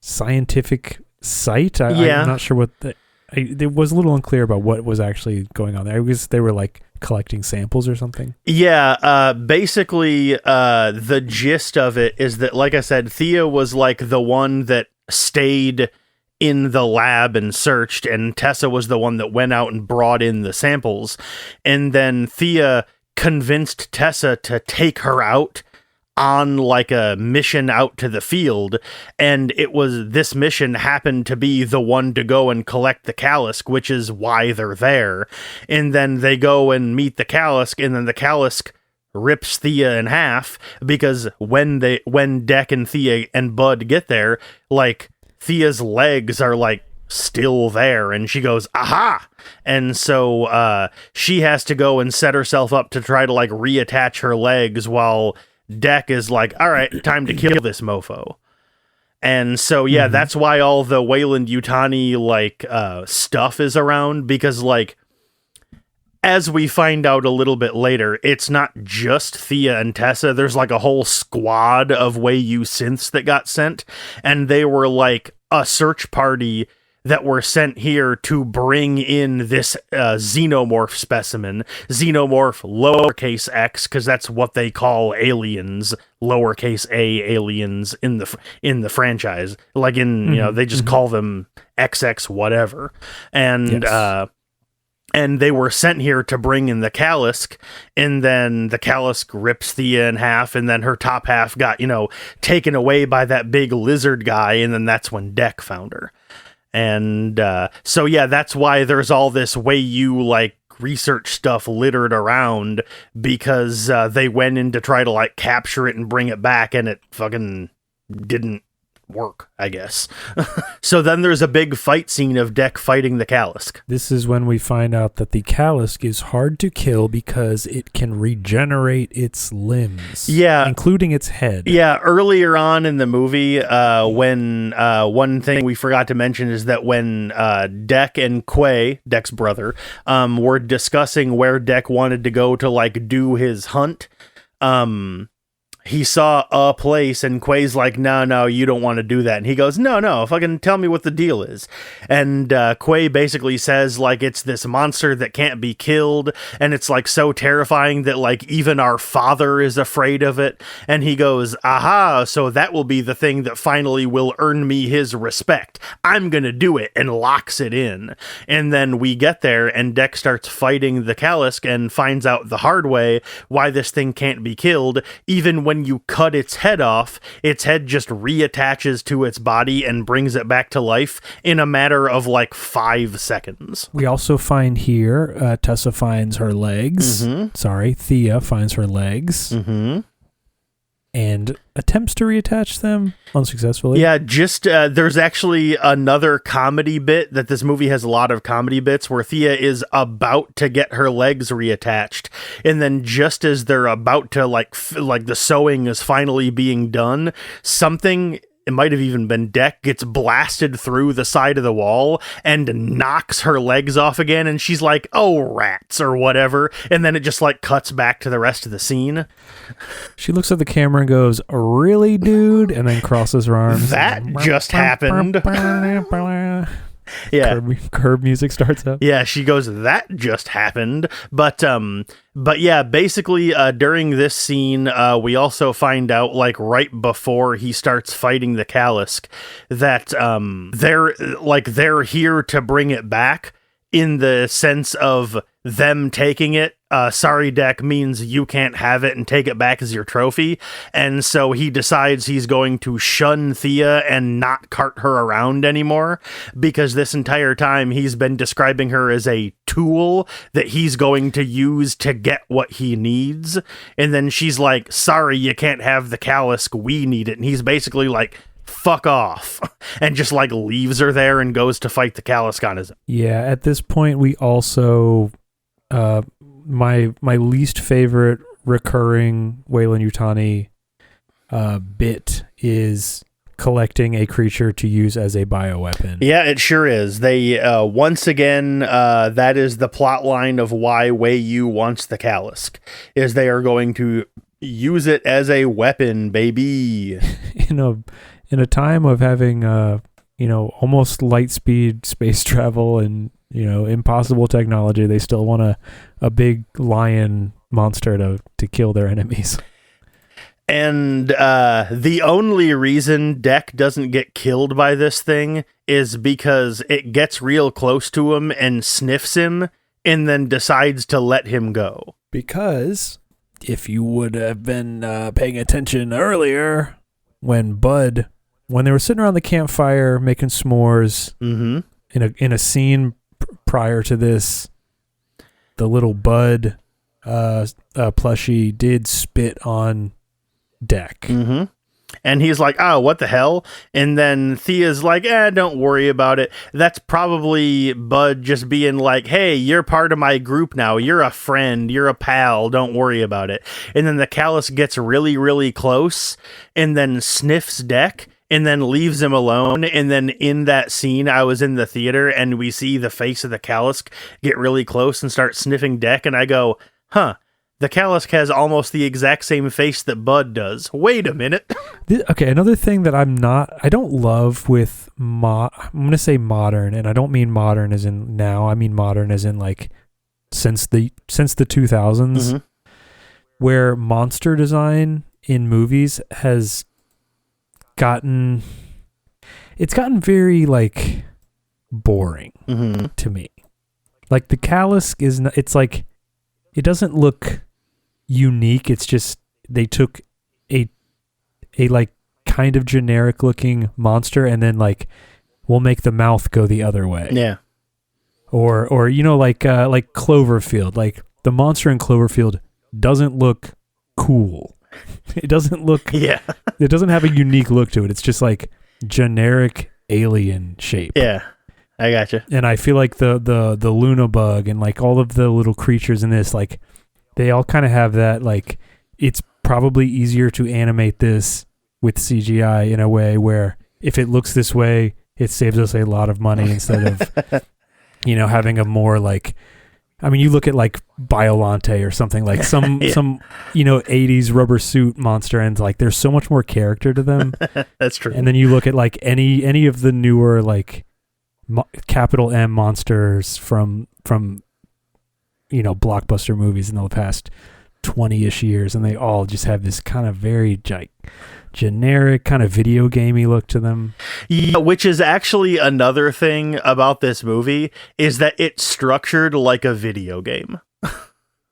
scientific site. I'm not sure what it was a little unclear about what was actually going on there. I guess they were like collecting samples or something. Yeah, basically, the gist of it is that, like I said, Thea was like the one that stayed in the lab and searched, and Tessa was the one that went out and brought in the samples. And then Thea convinced Tessa to take her out on like a mission out to the field, and this mission happened to be the one to go and collect the Kalisk, which is why they're there. And then they go and meet the Kalisk, and then the Kalisk rips Thea in half, because when Deck and Thea and Bud get there, like, Thea's legs are like still there, and she goes, "Aha!" And so she has to go and set herself up to try to like reattach her legs, while Deck is like, "All right, time to kill this mofo." And so, yeah, that's why all the Weyland-Yutani like stuff is around, because like, as we find out a little bit later, it's not just Thea and Tessa. There's like a whole squad of Wei-Yu synths that got sent, and they were like a search party that were sent here to bring in this xenomorph specimen. Xenomorph lowercase x, because that's what they call aliens, lowercase a aliens in the franchise. Like they just call them XX whatever. And yes. And they were sent here to bring in the Kalisk, and then the Kalisk rips Thea in half, and then her top half got, taken away by that big lizard guy, and then that's when Deck found her. And so, yeah, that's why there's all this Wei-Yu, like, research stuff littered around, because they went in to try to, like, capture it and bring it back, and it fucking didn't work, I guess. So then there's a big fight scene of Deck fighting the Kalisk. This is when we find out that the Kalisk is hard to kill because it can regenerate its limbs. Yeah. Including its head. Yeah, earlier on in the movie, when one thing we forgot to mention is that when Deck and Quay, Deck's brother, were discussing where Deck wanted to go to, like, do his hunt, he saw a place, and Quay's like, no, you don't want to do that. And he goes, no, fucking tell me what the deal is. And Quay basically says, like, it's this monster that can't be killed, and it's, like, so terrifying that, like, even our father is afraid of it. And he goes, aha, so that will be the thing that finally will earn me his respect. I'm gonna do it, and locks it in. And then we get there, and Deck starts fighting the Kalisk and finds out the hard way why this thing can't be killed. Even when you cut its head off, its head just reattaches to its body and brings it back to life in a matter of like 5 seconds. We also find here, Tessa finds her legs. Sorry, Thea finds her legs. and attempts to reattach them unsuccessfully. Yeah, just there's actually another comedy bit that this movie has a lot of comedy bits where Thea is about to get her legs reattached, and then just as they're about to like the sewing is finally being done, something, it might have even been Deck, gets blasted through the side of the wall and knocks her legs off again, and she's like, "Oh, rats," or whatever, and then it just like cuts back to the rest of the scene. She looks at the camera and goes, "Really, dude?" and then crosses her arms. That just happened. Yeah. Curb music starts up. Yeah, she goes, "That just happened." But yeah, basically during this scene, we also find out, like right before he starts fighting the Callisk, that they're here to bring it back, in the sense of them taking it. Sorry, Deck means you can't have it and take it back as your trophy. And so he decides he's going to shun Thea and not cart her around anymore, because this entire time he's been describing her as a tool that he's going to use to get what he needs. And then she's like, "Sorry, you can't have the Callisk. We need it." And he's basically like, "Fuck off," and just like leaves her there and goes to fight the Callisk on his own. Yeah, at this point we also my least favorite recurring Weyland Yutani bit is collecting a creature to use as a bioweapon. Yeah, it sure is. They once again, that is the plot line of why Wei Yu wants the Callisk, is they are going to use it as a weapon, baby. In a time of having almost light speed space travel and impossible technology, they still want a big lion monster to kill their enemies. And the only reason Deck doesn't get killed by this thing is because it gets real close to him and sniffs him and then decides to let him go. Because if you would have been paying attention earlier, when they were sitting around the campfire making s'mores, in a scene prior to this, the little Bud plushie did spit on Deck. And he's like, "Oh, what the hell?" And then Thea's like, "Don't worry about it. That's probably Bud just being like, hey, you're part of my group now. You're a friend. You're a pal. Don't worry about it." And then the Callisk gets really, really close and then sniffs Deck and then leaves him alone. And then in that scene, I was in the theater and we see the face of the Callisk get really close and start sniffing Deck. And I go, huh. The Callisk has almost the exact same face that Bud does. Wait a minute. Okay, another thing that I don't love with I'm going to say modern, and I don't mean modern as in now. I mean modern as in like since the 2000s, where monster design in movies has gotten very like boring to me. Like the Callisk it's like, it doesn't look unique. It's just they took a like kind of generic looking monster and then like we'll make the mouth go the other way. Yeah. Or like Cloverfield. Like the monster in Cloverfield doesn't look cool. It doesn't look Yeah. It doesn't have a unique look to it. It's just like generic alien shape. Yeah. I gotcha. And I feel like the Luna bug and like all of the little creatures in this, like they all kind of have that, like it's probably easier to animate this with CGI in a way where if it looks this way, it saves us a lot of money instead of, having a more like, I mean, you look at like Biolante or something like some 80s rubber suit monster and like there's so much more character to them. That's true. And then you look at like any of the newer like capital M monsters from blockbuster movies in the past 20-ish years, and they all just have this kind of very generic kind of video gamey look to them. Yeah, which is actually another thing about this movie, is that it's structured like a video game.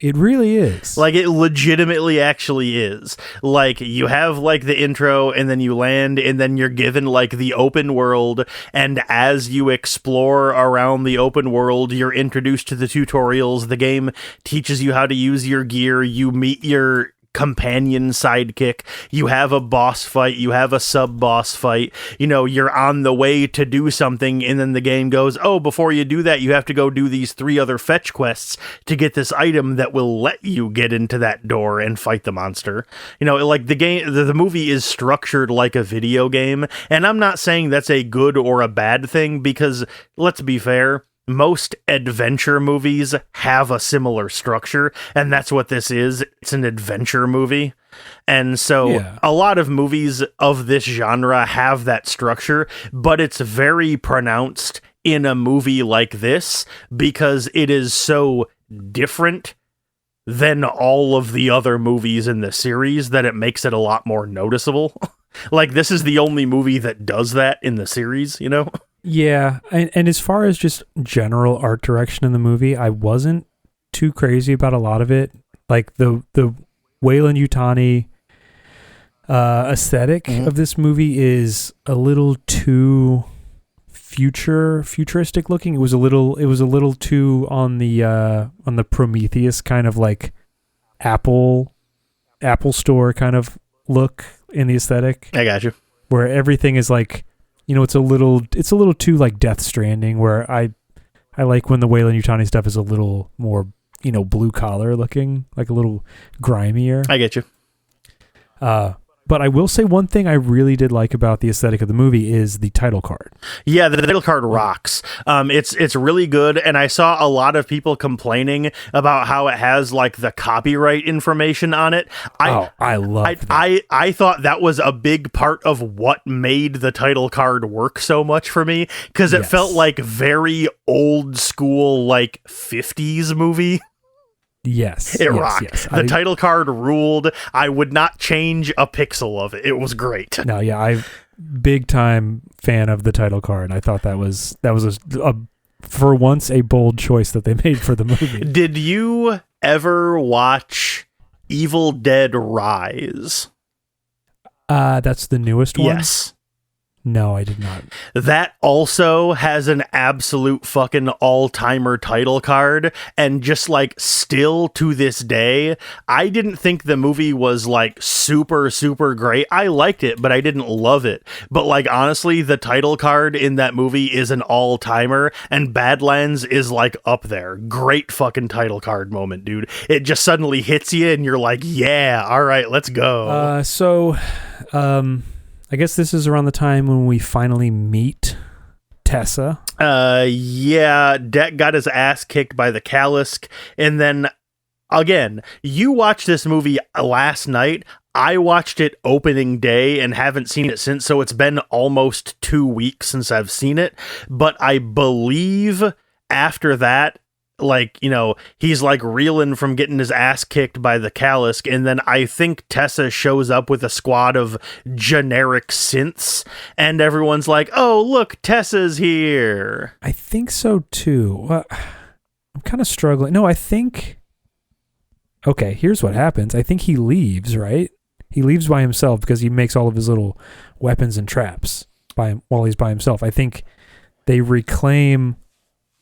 It really is. Like, it legitimately actually is. Like, you have, like, the intro, and then you land, and then you're given, like, the open world, and as you explore around the open world, you're introduced to the tutorials. The game teaches you how to use your gear. You meet your companion sidekick. You have a boss fight, you have a sub-boss fight, you know, you're on the way to do something, and then the game goes, oh, before you do that, you have to go do these 3 other fetch quests to get this item that will let you get into that door and fight the monster. You know, like the movie is structured like a video game, and I'm not saying that's a good or a bad thing, because let's be fair, most adventure movies have a similar structure, and that's what this is. It's an adventure movie. And so a lot of movies of this genre have that structure, but it's very pronounced in a movie like this because it is so different than all of the other movies in the series that it makes it a lot more noticeable. Like, this is the only movie that does that in the series, you know? Yeah, and as far as just general art direction in the movie, I wasn't too crazy about a lot of it. Like, the Weyland-Yutani aesthetic of this movie is a little too futuristic looking. It was a little too on the Prometheus kind of like Apple Store kind of look in the aesthetic. I got you. Where everything is like, you know, it's a little too like Death Stranding, where I like when the Weyland-Yutani stuff is a little more, you know, blue collar looking, like a little grimier. I get you. But I will say one thing I really did like about the aesthetic of the movie is the title card. Yeah, the title card rocks. It's really good, and I saw a lot of people complaining about how it has like the copyright information on it. I love that. I thought that was a big part of what made the title card work so much for me, because it felt like very old school, like 50s movie. Yes. It rocked. Yes. The title card ruled. I would not change a pixel of it. It was great. No, yeah, I'm big time fan of the title card. I thought that was a for once a bold choice that they made for the movie. Did you ever watch Evil Dead Rise? That's the newest one? Yes. No, I did not. That also has an absolute fucking all-timer title card, and just like still to this day, I didn't think the movie was like super, super great. I liked it, but I didn't love it. But like honestly, the title card in that movie is an all-timer, and Badlands is like up there. Great fucking title card moment, dude. It just suddenly hits you and you're like, yeah, all right, let's go. I guess this is around the time when we finally meet Tessa. Yeah, Deck got his ass kicked by the Kalisk, and then, again, you watched this movie last night. I watched it opening day and haven't seen it since, so it's been almost 2 weeks since I've seen it, but I believe after that, like, you know, he's like reeling from getting his ass kicked by the Kalisk, and then I think Tessa shows up with a squad of generic synths, and everyone's like, oh, look, Tessa's here. I think so too. I'm kind of struggling. No, I think... Okay, here's what happens. I think he leaves, right? He leaves by himself because he makes all of his little weapons and traps while he's by himself. I think they reclaim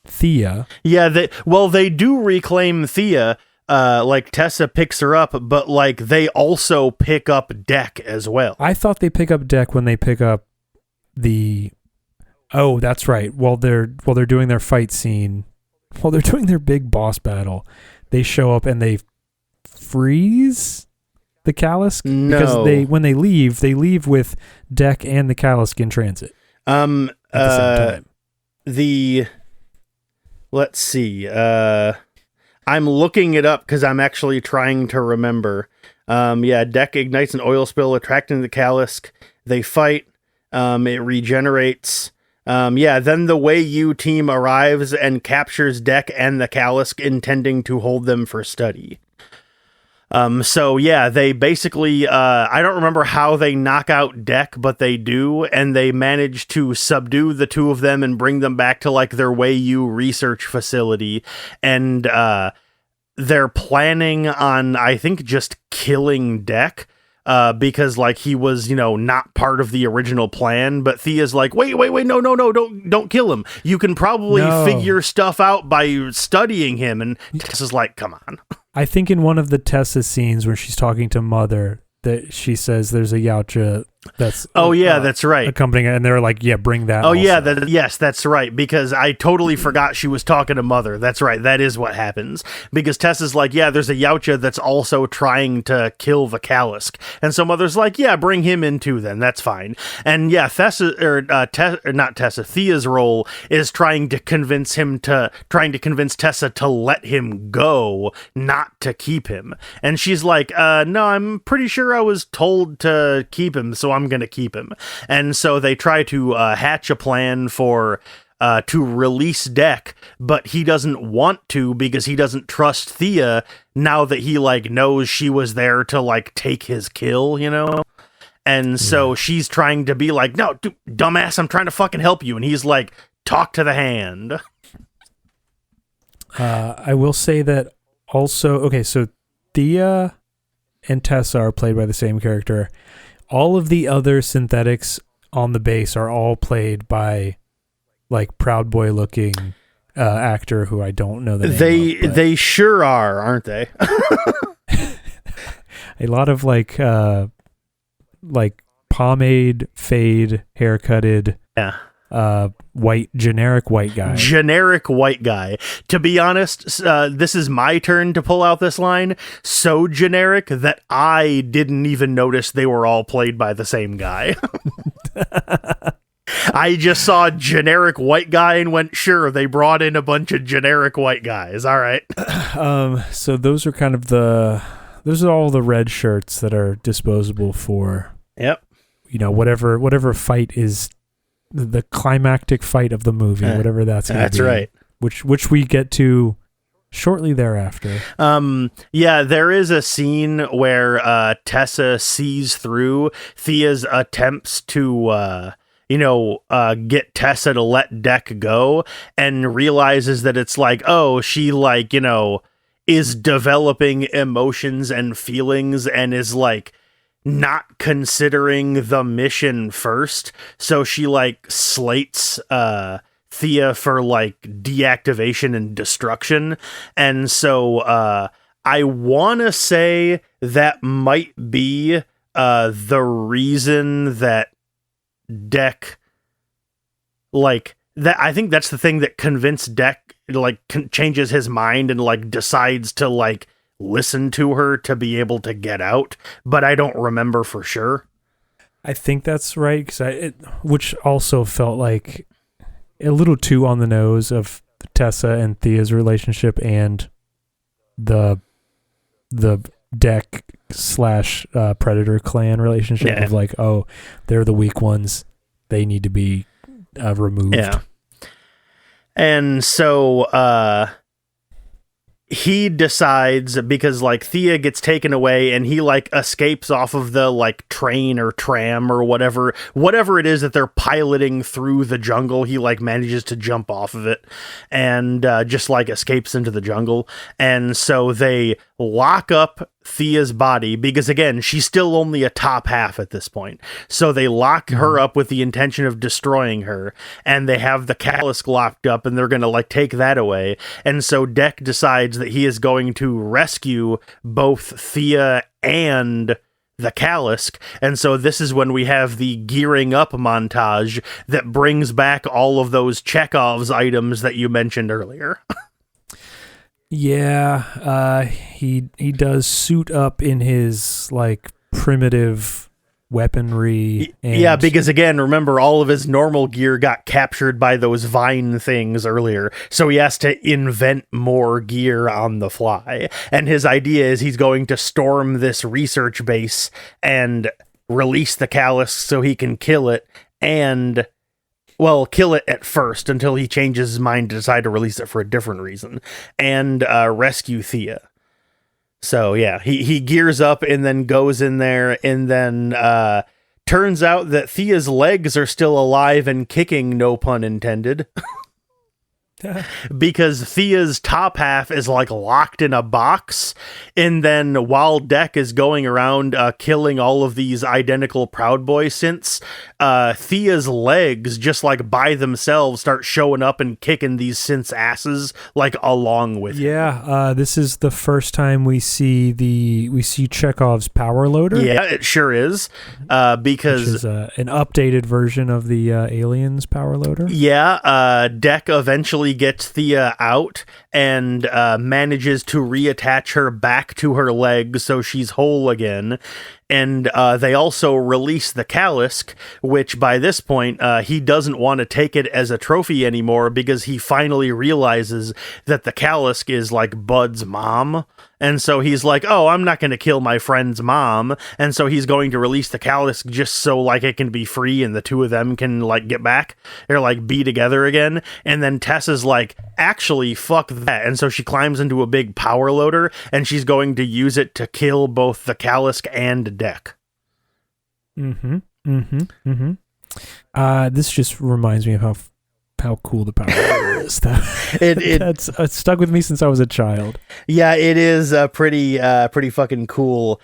Thea. Yeah, they do reclaim Thea. Like Tessa picks her up, but like they also pick up Deck as well. I thought they pick up Deck when they pick up the... Oh, that's right. While they're doing their fight scene, while they're doing their big boss battle, they show up and they freeze the Kalisk. No, because when they leave with Deck and the Kalisk in transit. At the same time. Let's see. I'm looking it up because I'm actually trying to remember. Yeah, Deck ignites an oil spill, attracting the Kalisk. They fight. It regenerates. Yeah, then the Wei Yu team arrives and captures Deck and the Kalisk, intending to hold them for study. So yeah, they basically, I don't remember how they knock out Deck, but they do, and they manage to subdue the two of them and bring them back to like their Wei Yu research facility, and they're planning on, I think, just killing Deck, because like he was, you know, not part of the original plan, but Thea's like, wait, no, don't kill him. You can probably figure stuff out by studying him, and Tessa's like, come on. I think in one of the Tessa scenes where she's talking to Mother, that she says there's a Yautja that's that's right, accompanying it, and they're like, yeah, bring that. Yes, that's right, because I totally forgot she was talking to Mother. That's right, that is what happens, because Tessa's like, yeah, there's a Yautja that's also trying to kill the Kalisk, and so Mother's like, yeah, bring him in too then, that's fine. And yeah, Thea's role is trying to convince Tessa to let him go, not to keep him. And she's like, no, I'm pretty sure I was told to keep him, so I'm gonna keep him. And so they try to hatch a plan for to release Deck, but he doesn't want to because he doesn't trust Thea now that he like knows she was there to like take his kill, you know? And so she's trying to be like, no, dumbass, I'm trying to fucking help you. And he's like, talk to the hand. I will say that also, okay, so Thea and Tessa are played by the same character. All of the other synthetics on the base are all played by like Proud Boy looking actor who I don't know the name of. They sure are, aren't they? A lot of like pomade, fade, haircutted. Yeah. Generic white guy. To be honest, this is my turn to pull out this line. So generic that I didn't even notice they were all played by the same guy. I just saw generic white guy and went, sure, they brought in a bunch of generic white guys. All right. So those are kind of those are all the red shirts that are disposable for, yep, you know, whatever fight is the climactic fight of the movie, whatever that's going to be. That's right. Which we get to shortly thereafter. Yeah, there is a scene where Tessa sees through Thea's attempts to get Tessa to let Deck go and realizes that it's like, oh, she like, you know, is developing emotions and feelings and is like not considering the mission first. So she like slates Thea for like deactivation and destruction. And so I want to say that might be the reason that Deck like that. I think that's the thing that convinced Deck like changes his mind and like decides to like listen to her to be able to get out, but I don't remember for sure. I think that's right, which also felt like a little too on the nose of Tessa and Thea's relationship and the Deck / Predator clan relationship of like, oh, they're the weak ones, they need to be removed. Yeah. And so he decides, because like Thea gets taken away and he like escapes off of the like train or tram or whatever it is that they're piloting through the jungle. He like manages to jump off of it and just like escapes into the jungle. And so they lock up Thea's body because again, she's still only a top half at this point. So they lock her up with the intention of destroying her, and they have the Kalisk locked up and they're going to like take that away. And so Deck decides that he is going to rescue both Thea and the Kalisk. And so this is when we have the gearing up montage that brings back all of those Chekhov's items that you mentioned earlier. Yeah, he does suit up in his like primitive weaponry. Yeah, because again, remember all of his normal gear got captured by those vine things earlier, so he has to invent more gear on the fly. And his idea is he's going to storm this research base and release the Kalisk so he can kill it and... well, kill it at first until he changes his mind to decide to release it for a different reason, and rescue Thea. So yeah, he gears up and then goes in there, and then turns out that Thea's legs are still alive and kicking, no pun intended. because Thea's top half is like locked in a box, and then while Deck is going around killing all of these identical Proud Boy synths, Thea's legs just like by themselves start showing up and kicking these synths' asses like along with him. This is the first time we see Chekhov's power loader. Yeah, it sure is, because which is an updated version of the Aliens power loader. Yeah, Deck eventually gets Thea out and manages to reattach her back to her legs so she's whole again. And they also release the Kalisk, which by this point, he doesn't want to take it as a trophy anymore because he finally realizes that the Kalisk is like Bud's mom. And so he's like, oh, I'm not going to kill my friend's mom. And so he's going to release the Kalisk just so like it can be free and the two of them can like get back or like be together again. And then Tessa's like, actually, fuck that. And so she climbs into a big power loader and she's going to use it to kill both the Kalisk and Deck. This just reminds me of how cool the power loader is. That's stuck with me since I was a child. Yeah, it is a pretty fucking cool.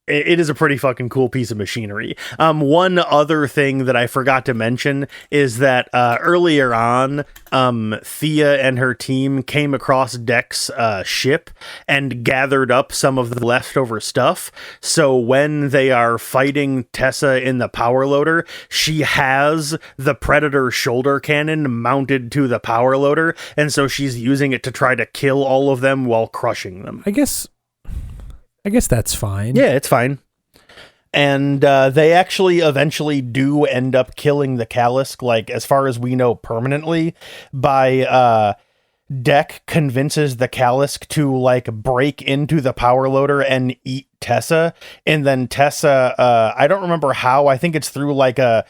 It is a pretty fucking cool piece of machinery. One other thing that I forgot to mention is that earlier on, Thea and her team came across Deck's ship and gathered up some of the leftover stuff. So when they are fighting Tessa in the power loader, she has the Predator shoulder cannon mounted to the power loader, and so she's using it to try to kill all of them while crushing them. I guess that's fine. Yeah, it's fine. And they actually eventually do end up killing the Kalisk, like, as far as we know, permanently, by Deck convinces the Kalisk to, like, break into the power loader and eat Tessa. And then Tessa, I don't remember how, I think it's through, like a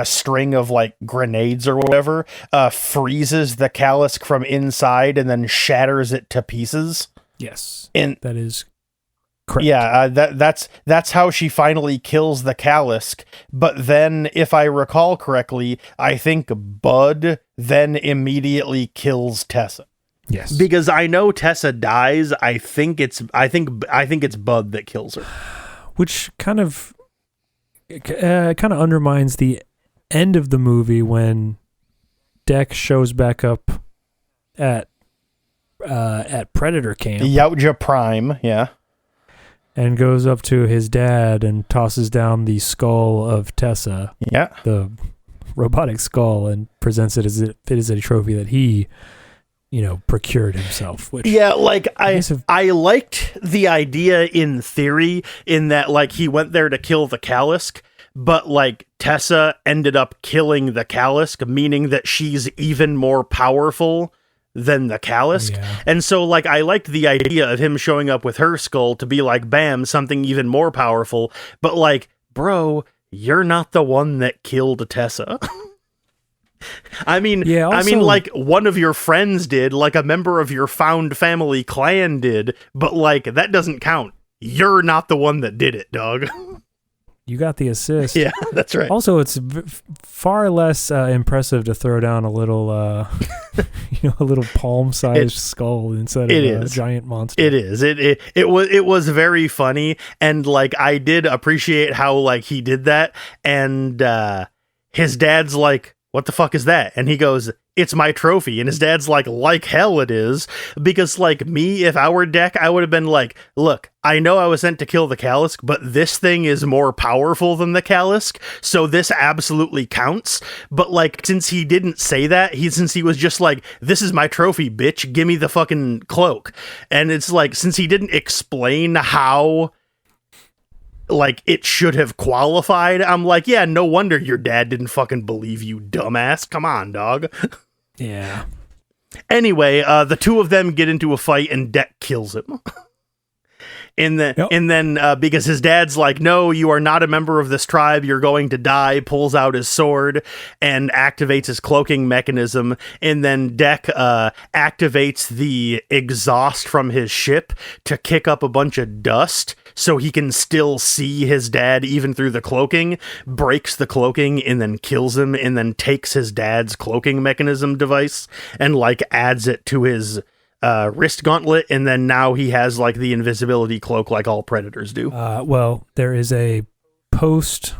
string of, like, grenades or whatever, freezes the Kalisk from inside and then shatters it to pieces. Yes, and that is correct. Yeah, that's how she finally kills the Kalisk. But then, if I recall correctly, I think Bud then immediately kills Tessa. Yes, because I know Tessa dies. I think it's Bud that kills her, which kind of undermines the end of the movie when Deck shows back up at Predator Camp. Yautja Prime, yeah. And goes up to his dad and tosses down the skull of Tessa. Yeah. The robotic skull, and presents it as if it is a trophy that he, procured himself. Which, yeah, like I liked the idea in theory, in that like he went there to kill the Kalisk, but like Tessa ended up killing the Kalisk, meaning that she's even more powerful than the Kalisk. Yeah. And so like I liked the idea of him showing up with her skull to be like, bam, something even more powerful. But like, bro, you're not the one that killed Tessa. I mean, like one of your friends did, like a member of your found family clan did, but like that doesn't count. You're not the one that did it, dog. You got the assist. Yeah, that's right. Also, it's far less impressive to throw down a little, a little palm-sized skull instead of a giant monster. It is. It was very funny, and like I did appreciate how like he did that, and his dad's like, "What the fuck is that?" And he goes, "It's my trophy." And his dad's like hell it is. Because like me, if I were Deck, I would have been like, look, I know I was sent to kill the Kalisk, but this thing is more powerful than the Kalisk, so this absolutely counts. But like, since he didn't say that, since he was just like, this is my trophy, bitch, give me the fucking cloak. And it's like, since he didn't explain how like it should have qualified, I'm like, yeah, no wonder your dad didn't fucking believe you, dumbass. Come on, dog. Yeah. Anyway, the two of them get into a fight and Deck kills him. And then because his dad's like, no, you are not a member of this tribe, you're going to die, pulls out his sword and activates his cloaking mechanism. And then Deck activates the exhaust from his ship to kick up a bunch of dust so he can still see his dad even through the cloaking, breaks the cloaking and then kills him, and then takes his dad's cloaking mechanism device and like adds it to his wrist gauntlet, and then now he has like the invisibility cloak like all predators do. Well, there is a post.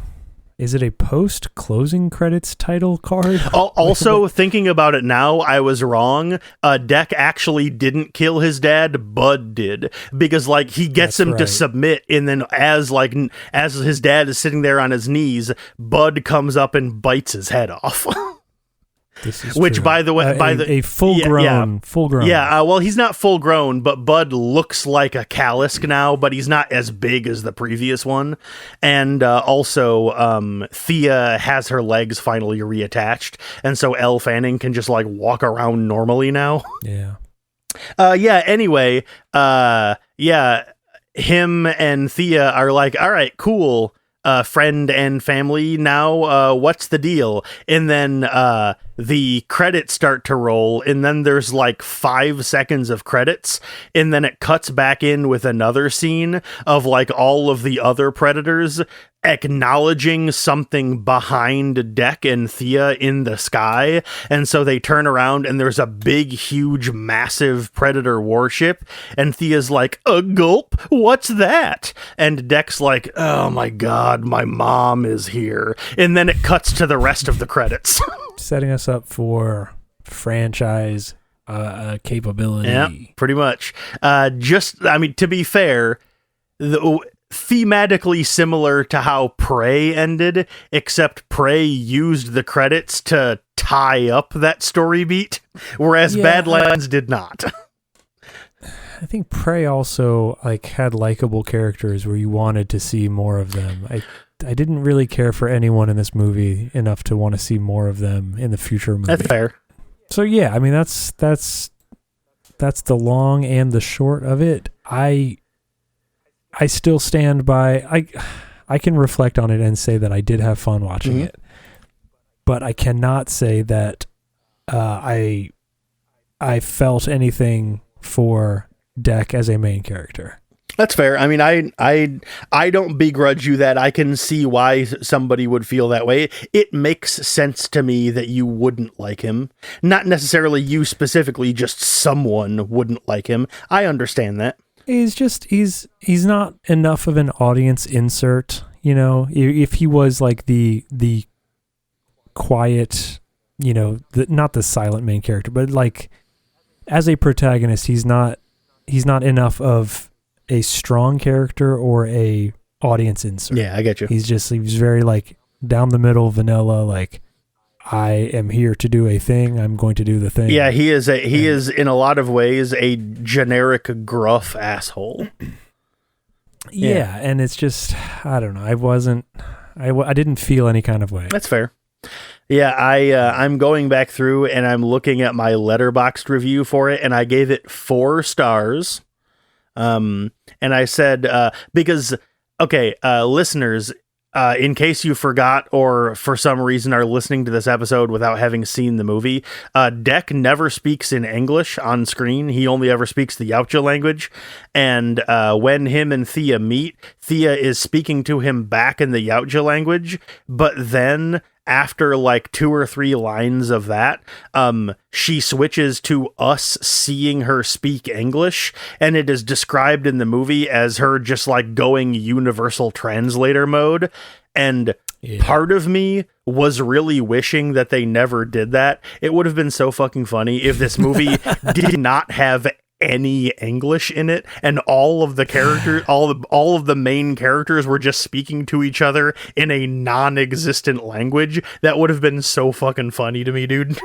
Is it a post closing credits title card? Also, thinking about it now, I was wrong. Deck actually didn't kill his dad. Bud did, because like he gets him to submit, and then as his dad is sitting there on his knees, Bud comes up and bites his head off. This is which, true. by the way, a full grown. Yeah, well, he's not full grown, but Bud looks like a Callisk now, but he's not as big as the previous one. And also, Thea has her legs finally reattached, and so Elle Fanning can just like walk around normally now. Yeah. Anyway, him and Thea are like, all right, cool. Friend and family now, what's the deal? And then the credits start to roll, and then there's like 5 seconds of credits, and then it cuts back in with another scene of like all of the other predators acknowledging something behind Deck and Thea in the sky. And so they turn around and there's a big, huge, massive predator warship, and Thea's like, a gulp, what's that? And Deck's like, oh my god, my mom is here. And then it cuts to the rest of the credits. Setting us up for franchise capability. Yeah, pretty much. To be fair, thematically similar to how Prey ended, except Prey used the credits to tie up that story beat, whereas Badlands did not. I think Prey also like had likable characters where you wanted to see more of them. I didn't really care for anyone in this movie enough to want to see more of them in the future movie. That's fair. So yeah, I mean that's the long and the short of it. I still stand by. I can reflect on it and say that I did have fun watching it, but I cannot say that I felt anything for Deck as a main character. That's fair. I mean, I don't begrudge you that. I can see why somebody would feel that way. It makes sense to me that you wouldn't like him. Not necessarily you specifically, just someone wouldn't like him. I understand that. He's not enough of an audience insert, you know. If he was like the quiet, you know, not the silent main character, but like as a protagonist, he's not enough of a strong character or a audience insert. Yeah, I get you. He's very like down the middle, vanilla, like I am here to do a thing. I'm going to do the thing. Yeah, he is in a lot of ways a generic gruff asshole. Yeah, and it's just, I don't know. I didn't feel any kind of way. That's fair. Yeah, I'm going back through and I'm looking at my Letterboxd review for it, and I gave it 4 stars. And I said, because, okay, listeners, in case you forgot or for some reason are listening to this episode without having seen the movie, Deck never speaks in English on screen. He only ever speaks the Yautja language. And when him and Thea meet, Thea is speaking to him back in the Yautja language, but then after like 2 or 3 lines of that, she switches to us seeing her speak English, and it is described in the movie as her just like going universal translator mode. And part of me was really wishing that they never did that. It would have been so fucking funny if this movie did not have any English in it, and all of the characters, all of the main characters were just speaking to each other in a non-existent language. That would have been so fucking funny to me, dude.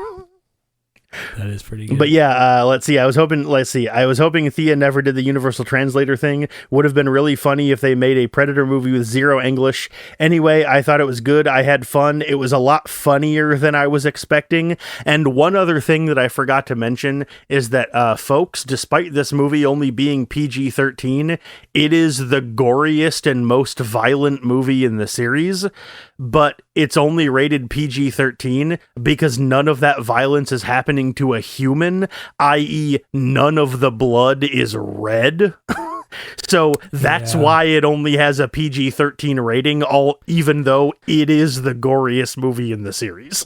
That is pretty good. But yeah, let's see. I was hoping Thea never did the Universal Translator thing. Would have been really funny if they made a Predator movie with zero English. Anyway, I thought it was good. I had fun. It was a lot funnier than I was expecting. And one other thing that I forgot to mention is that, folks, despite this movie only being PG-13, it is the goriest and most violent movie in the series. But it's only rated PG-13 because none of that violence is happening to a human, i.e. none of the blood is red. So that's why it only has a PG-13 rating, even though it is the goriest movie in the series.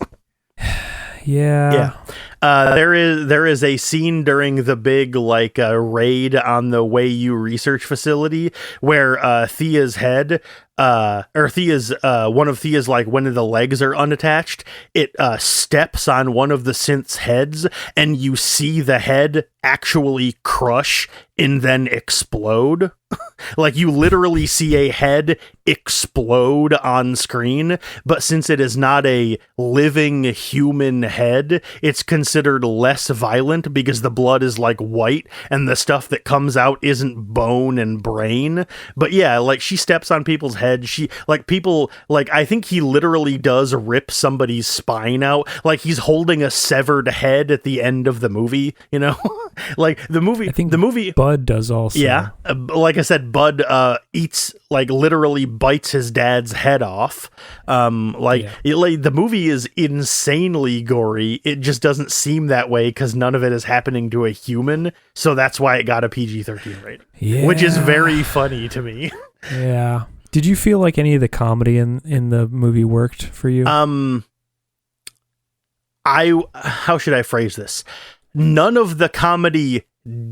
Yeah. There is a scene during the big raid on the Wayu research facility where Thea's head one of Thea's one of the legs are unattached. It steps on one of the synth's heads, and you see the head actually crush and then explode. You literally see a head explode on screen, but since it is not a living human head, it's considered less violent because the blood is white and the stuff that comes out isn't bone and brain. But yeah, she steps on people's heads. I think he literally does rip somebody's spine out. He's holding a severed head at the end of the movie, the movie. I think the movie Bud does also. Yeah. Like I said, Bud eats, literally bites his dad's head off. The movie is insanely gory. It just doesn't seem that way because none of it is happening to a human. So that's why it got a PG-13 rating. Yeah. Which is very funny to me. Yeah. Did you feel like any of the comedy in the movie worked for you? How should I phrase this? None of the comedy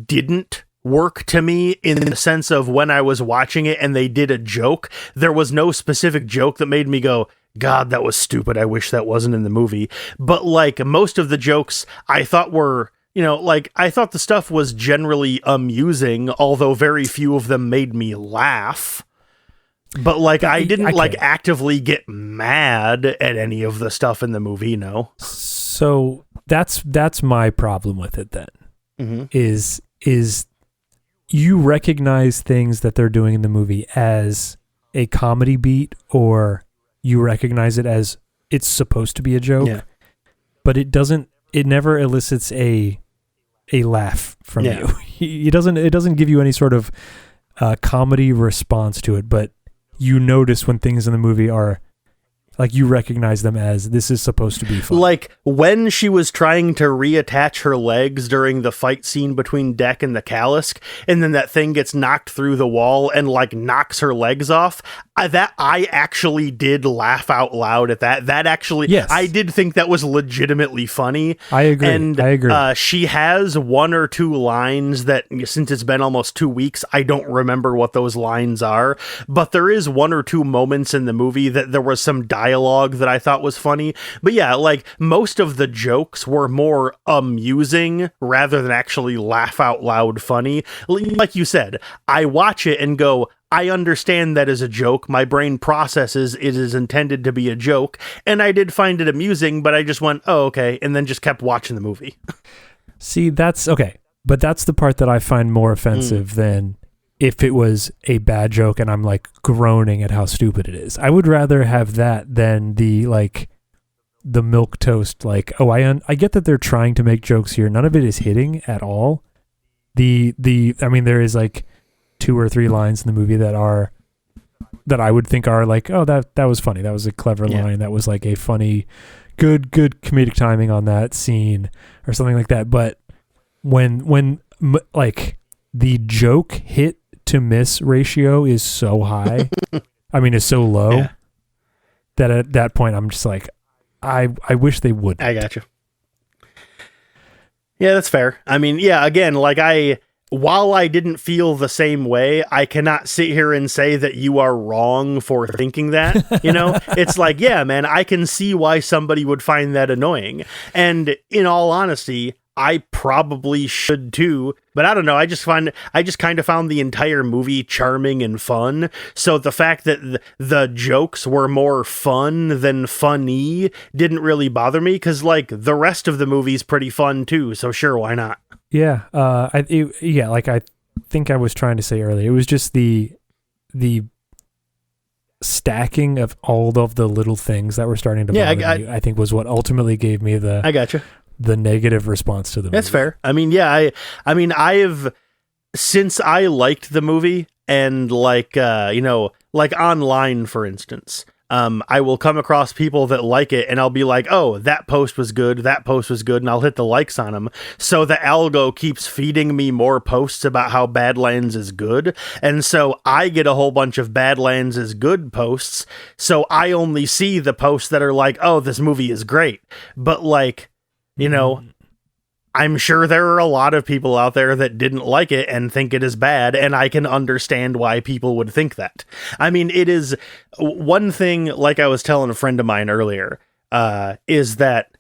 didn't work to me in the sense of when I was watching it and they did a joke. There was no specific joke that made me go, God, that was stupid. I wish that wasn't in the movie. But most of the jokes I thought were, I thought the stuff was generally amusing, although very few of them made me laugh. But I didn't actively get mad at any of the stuff in the movie, no. So that's my problem with it then. Mm-hmm. Is you recognize things that they're doing in the movie as a comedy beat, or you recognize it as it's supposed to be a joke, but it never elicits a laugh from you. It doesn't give you any sort of comedy response to it, but you notice when things in the movie are you recognize them as this is supposed to be fun. When she was trying to reattach her legs during the fight scene between Deck and the Callisk, and then that thing gets knocked through the wall and knocks her legs off. I actually did laugh out loud at that. That actually, yes. I did think that was legitimately funny. I agree. And I agree. She has one or two lines that, since it's been almost 2 weeks, I don't remember what those lines are. But there is one or two moments in the movie that there was some dialogue that I thought was funny. But yeah, most of the jokes were more amusing rather than actually laugh out loud funny. Like you said, I watch it and go, I understand that as a joke. My brain processes it is intended to be a joke, and I did find it amusing, but I just went, oh, okay, and then just kept watching the movie. See, that's okay, but that's the part that I find more offensive than if it was a bad joke and I'm groaning at how stupid it is. I would rather have that than the milquetoast, I get that they're trying to make jokes here. None of it is hitting at all. There is 2 or 3 lines in the movie that I would think are oh, that was funny. That was a clever line. That was a funny, good comedic timing on that scene or something like that. But when the joke hit to miss ratio is so high, is so low that at that point I'm just I wish they would. I got you. Yeah, that's fair. Again, while I didn't feel the same way, I cannot sit here and say that you are wrong for thinking that, It's yeah, man, I can see why somebody would find that annoying. And in all honesty, I probably should too, but I don't know. I just kind of found the entire movie charming and fun. So the fact that the jokes were more fun than funny didn't really bother me, because like the rest of the movie's pretty fun too. So sure, why not? Yeah. Like I think I was trying to say earlier, it was just the stacking of all of the little things that were starting to bother me, I think was what ultimately gave me I gotcha. the negative response to the movie. That's fair. I mean, yeah, I've since I liked the movie, and like like online, for instance, I will come across people that like it, and I'll be like, oh, that post was good, and I'll hit the likes on them. So the algo keeps feeding me more posts about how Badlands is good, and so I get a whole bunch of Badlands is good posts, so I only see the posts that are like, oh, this movie is great. But like, I'm sure there are a lot of people out there that didn't like it and think it is bad, and I can understand why people would think that. I mean, it is one thing, like I was telling a friend of mine earlier, is that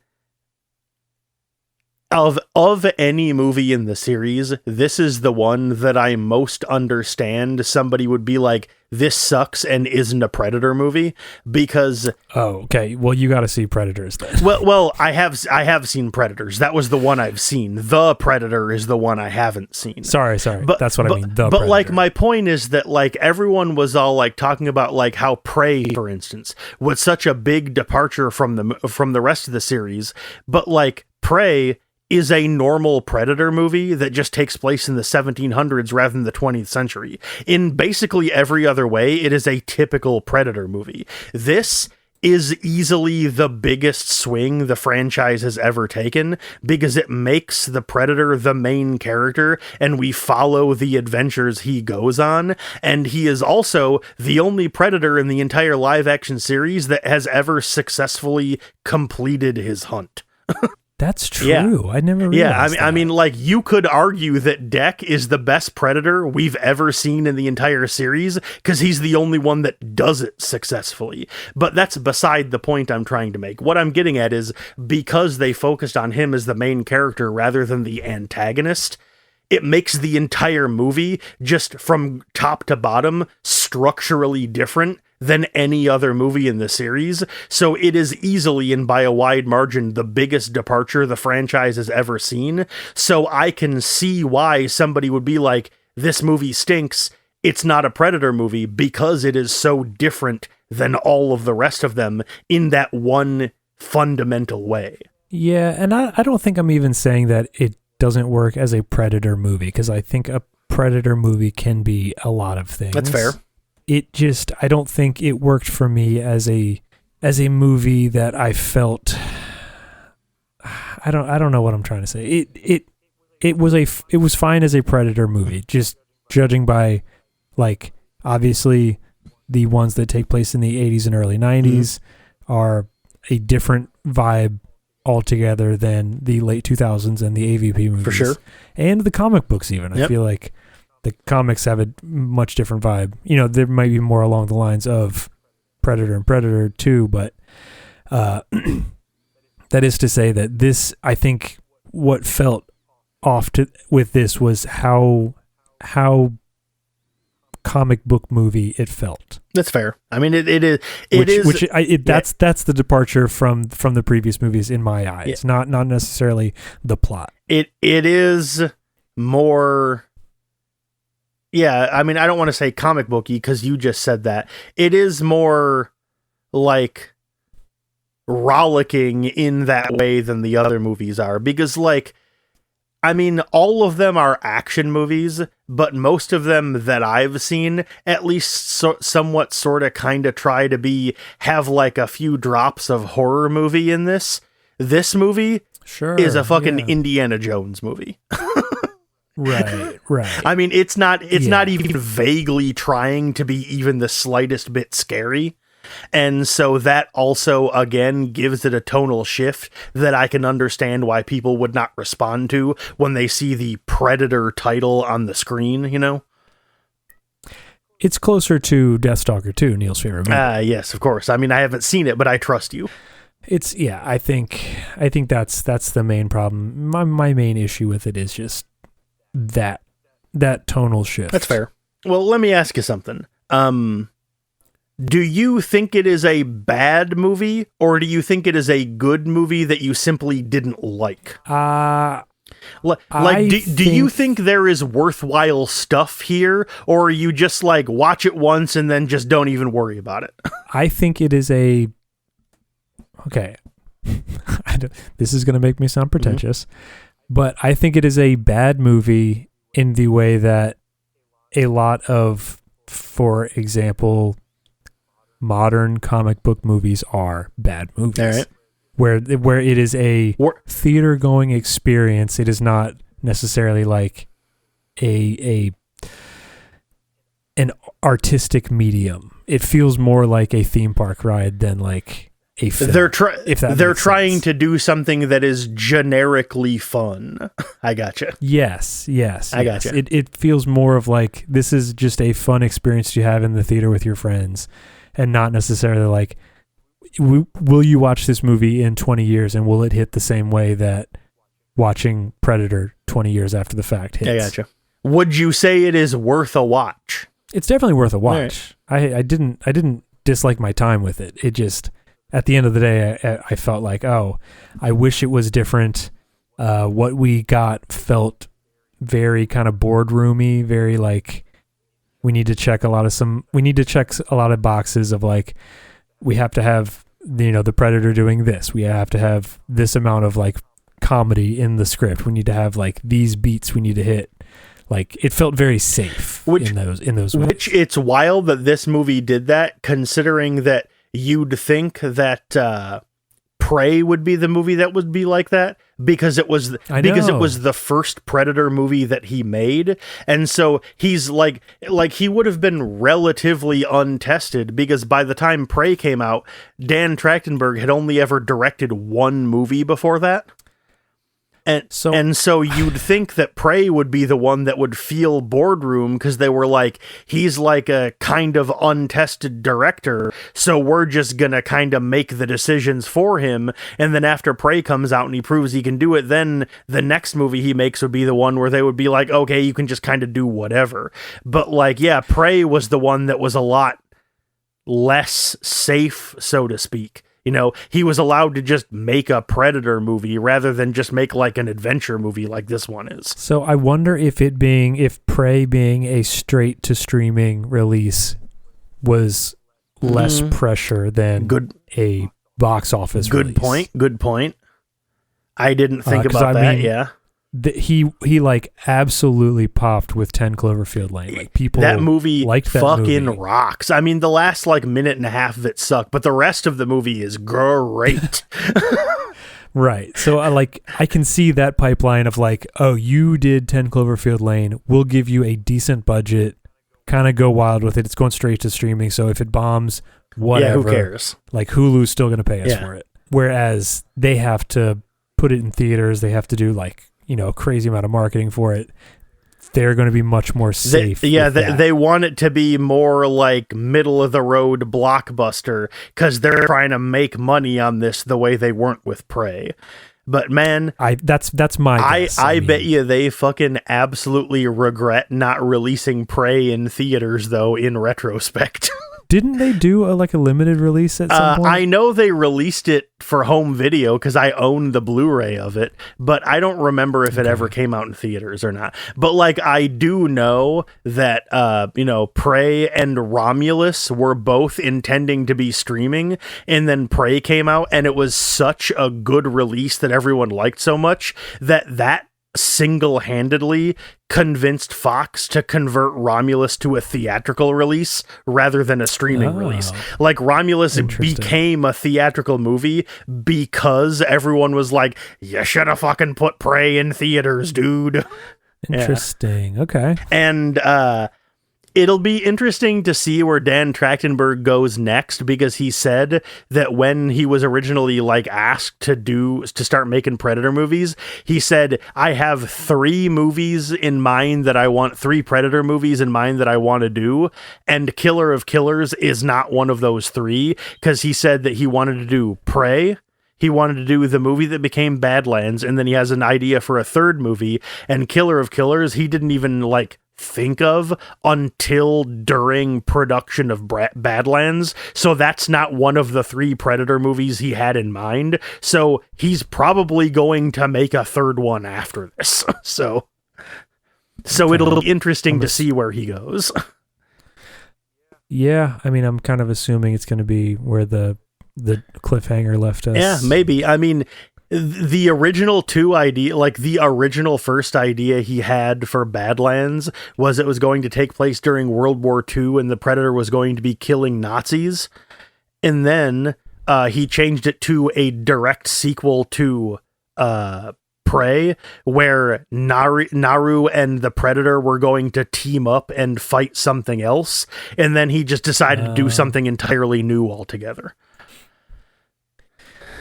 of any movie in the series, this is the one that I most understand somebody would be like, this sucks and isn't a Predator movie, because okay, well, you got to see Predators then. well I have seen Predators. That was the one I've seen. The Predator is the one I haven't seen. Sorry, but that's what I mean. But Predator. Like, my point is that like everyone was all like talking about like how Prey, for instance, was such a big departure from the rest of the series, but like Prey is a normal Predator movie that just takes place in the 1700s rather than the 20th century. In basically every other way, it is a typical Predator movie. This is easily the biggest swing the franchise has ever taken, because it makes the Predator the main character, and we follow the adventures he goes on, and he is also the only Predator in the entire live-action series that has ever successfully completed his hunt. That's true. Yeah. I never realized I mean, like, you could argue that Deck is the best Predator we've ever seen in the entire series, because he's the only one that does it successfully. But that's beside the point I'm trying to make. What I'm getting at is, because they focused on him as the main character rather than the antagonist, it makes the entire movie, just from top to bottom, structurally different than any other movie in the series. So it is easily, and by a wide margin, the biggest departure the franchise has ever seen. So I can see why somebody would be like, this movie stinks, it's not a Predator movie, because it is so different than all of the rest of them in that one fundamental way. Yeah, and I don't think I'm even saying that it doesn't work as a Predator movie, because I think a Predator movie can be a lot of things. That's fair. I don't think it worked for me as a movie that I felt. I don't know what I'm trying to say. It was fine as a Predator movie, just judging by, like, obviously the ones that take place in the 80s and early 90s are a different vibe altogether than the late 2000s and the AvP movies. For sure. And the comic books even. Yep. I feel like the comics have a much different vibe. You know, there might be more along the lines of Predator and Predator 2, but that is to say that this, I think what felt off with this was how comic book movie it felt. That's fair. I mean, it is. That's the departure from the previous movies in my eyes. Yeah. Not necessarily the plot. It is more. Yeah, I mean, I don't want to say comic booky because you just said that. It is more like rollicking in that way than the other movies are, because, like, I mean, all of them are action movies, but most of them that I've seen, at least somewhat sort of kind of try to have like a few drops of horror movie in this. This movie is a fucking Indiana Jones movie. Right. I mean, it's not even vaguely trying to be even the slightest bit scary. And so that also, again, gives it a tonal shift that I can understand why people would not respond to when they see the Predator title on the screen, you know? It's closer to Deathstalker 2, Neal's favorite movie. Yes, of course. I mean, I haven't seen it, but I trust you. I think that's the main problem. My main issue with it is just that tonal shift. That's fair. Well, let me ask you something. Do you think it is a bad movie, or do you think it is a good movie that you simply didn't like? Do you think there is worthwhile stuff here, or are you just like watch it once and then just don't even worry about it? I think it is a... Okay. This is going to make me sound pretentious, but I think it is a bad movie in the way that a lot of, for example, modern comic book movies are bad movies. All right. Where it is a theater going experience. It is not necessarily like an artistic medium. It feels more like a theme park ride than like a film. They're trying to do something that is generically fun. I gotcha. Yes. I gotcha. It feels more of like this is just a fun experience you have in the theater with your friends, and not necessarily like, will you watch this movie in 20 years and will it hit the same way that watching Predator 20 years after the fact hits? I gotcha. Would you say it is worth a watch? It's definitely worth a watch. Right. I didn't dislike my time with it. It just, at the end of the day, I felt like, oh, I wish it was different. What we got felt very kind of boardroomy, very like we need to check a lot of boxes of like, we have to have, the Predator doing this. We have to have this amount of like comedy in the script. We need to have like these beats we need to hit. Like it felt very safe in those ways. Which it's wild that this movie did that, considering that you'd think that Prey would be the movie that would be like that, because it was the first Predator movie that he made, and so he's like he would have been relatively untested, because by the time Prey came out, Dan Trachtenberg had only ever directed one movie before that. And so you'd think that Prey would be the one that would feel boardroom, because they were like, he's like a kind of untested director, so we're just gonna kind of make the decisions for him. And then after Prey comes out and he proves he can do it, then the next movie he makes would be the one where they would be like, okay, you can just kind of do whatever. But like, yeah, Prey was the one that was a lot less safe, so to speak. He was allowed to just make a Predator movie rather than just make like an adventure movie like this one is. So I wonder if Prey being a straight to streaming release was less pressure than a box office release. Good point. I didn't think about that. Yeah. He like absolutely popped with 10 Cloverfield Lane. Like people, that movie liked that fucking movie. rocks. I mean, the last like minute and a half of it sucked, but the rest of the movie is great. Right. So I can see that pipeline of like, oh, you did 10 Cloverfield Lane. We'll give you a decent budget. Kind of go wild with it. It's going straight to streaming. So if it bombs, whatever. Yeah, who cares? Like Hulu's still going to pay us for it. Whereas they have to put it in theaters. They have to do like, a crazy amount of marketing for it. They're going to be much more safe. They want it to be more like middle of the road blockbuster, because they're trying to make money on this the way they weren't with Prey. But man, that's my guess. I bet you they fucking absolutely regret not releasing Prey in theaters though, in retrospect. Didn't they do a limited release at some point? I know they released it for home video because I own the Blu-ray of it, but I don't remember if it ever came out in theaters or not. But I do know that Prey and Romulus were both intending to be streaming, and then Prey came out, and it was such a good release that everyone liked so much that single-handedly convinced Fox to convert Romulus to a theatrical release rather than a streaming release. Like Romulus became a theatrical movie because everyone was like, you should have fucking put Prey in theaters, dude. Interesting. Yeah. Okay. And it'll be interesting to see where Dan Trachtenberg goes next, because he said that when he was originally asked to start making Predator movies, he said, I have 3 movies in mind that I want, 3 Predator movies in mind that I want to do, and Killer of Killers is not one of those 3, because he said that he wanted to do Prey, he wanted to do the movie that became Badlands, and then he has an idea for a third movie, and Killer of Killers he didn't even like think of until during production of Badlands. So that's not one of the 3 Predator movies he had in mind. So he's probably going to make a third one after this. So it'll be interesting to see where he goes. Yeah, I mean, I'm kind of assuming it's going to be where the cliffhanger left us. Yeah, maybe. I mean, the original the original first idea he had for Badlands was it was going to take place during World War II and the Predator was going to be killing Nazis. And then he changed it to a direct sequel to Prey, where Naru and the Predator were going to team up and fight something else. And then he just decided to do something entirely new altogether.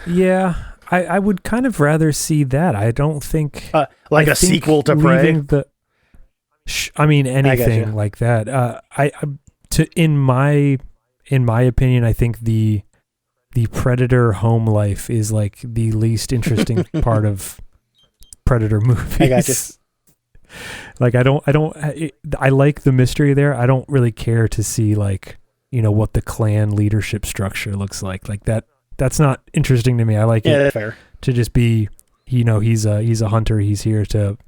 Yeah. I would kind of rather see that. I don't think like a sequel to Prey. Anything like that. In my opinion, I think the Predator home life is like the least interesting part of Predator movies. I got you. Like I like the mystery there. I don't really care to see like, what the clan leadership structure looks like. Like that. That's not interesting to me. I like it fair. To just be, he's a hunter. He's here to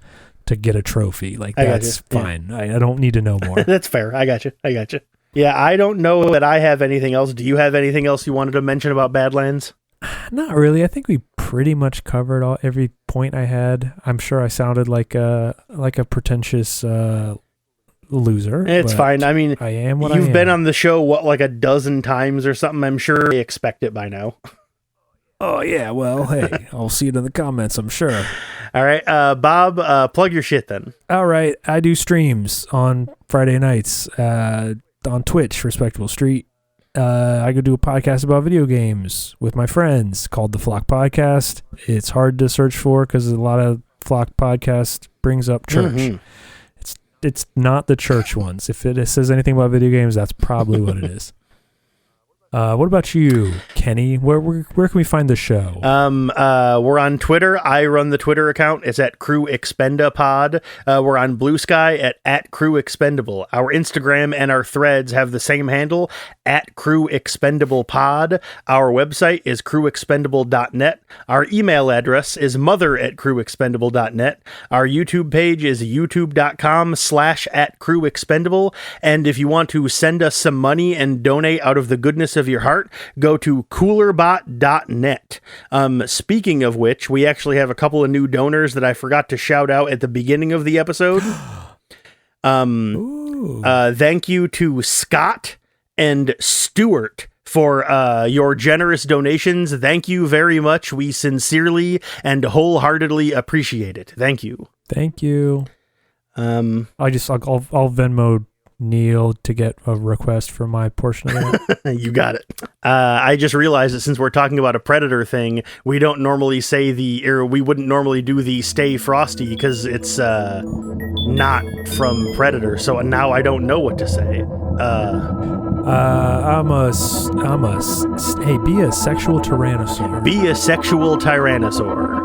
get a trophy. Like that's fine. Yeah. I don't need to know more. That's fair. I got you. Yeah, I don't know that I have anything else. Do you have anything else you wanted to mention about Badlands? Not really. I think we pretty much covered every point I had. I'm sure I sounded like a pretentious loser. It's fine. I mean, I am what I am. You've been on the show like a dozen times or something. I'm sure they expect it by now. Oh yeah. Well, hey, I'll see it in the comments, I'm sure. All right, Bob, plug your shit then. All right, I do streams on Friday nights on Twitch, Respectable Street. I could do a podcast about video games with my friends called The Flock Podcast. It's hard to search for because a lot of Flock Podcast brings up church. Mm-hmm. It's not the church ones. If it says anything about video games, that's probably what it is. What about you, Kenny? Where can we find the show? We're on Twitter. I run the Twitter account. It's at Crew Expendapod. We're on Blue Sky at Crew Expendable. Our Instagram and our threads have the same handle, at Crew Expendable Pod. Our website is crewexpendable.net. Our email address is mother@crewexpendable.net. Our YouTube page is youtube.com/@crewexpendable. And if you want to send us some money and donate out of the goodness of your heart, go to coolerbot.net. Speaking of which, we actually have a couple of new donors that I forgot to shout out at the beginning of the episode. Thank you to Scott and Stuart for your generous donations. Thank you very much. We sincerely and wholeheartedly appreciate it. Thank you. Thank you. I'll Venmo Neal to get a request for my portion of it. You got it. I just realized that since we're talking about a Predator thing, we don't normally say we wouldn't normally do the Stay Frosty because it's not from Predator. So now I don't know what to say. Hey, be a sexual tyrannosaur. Be a sexual tyrannosaur.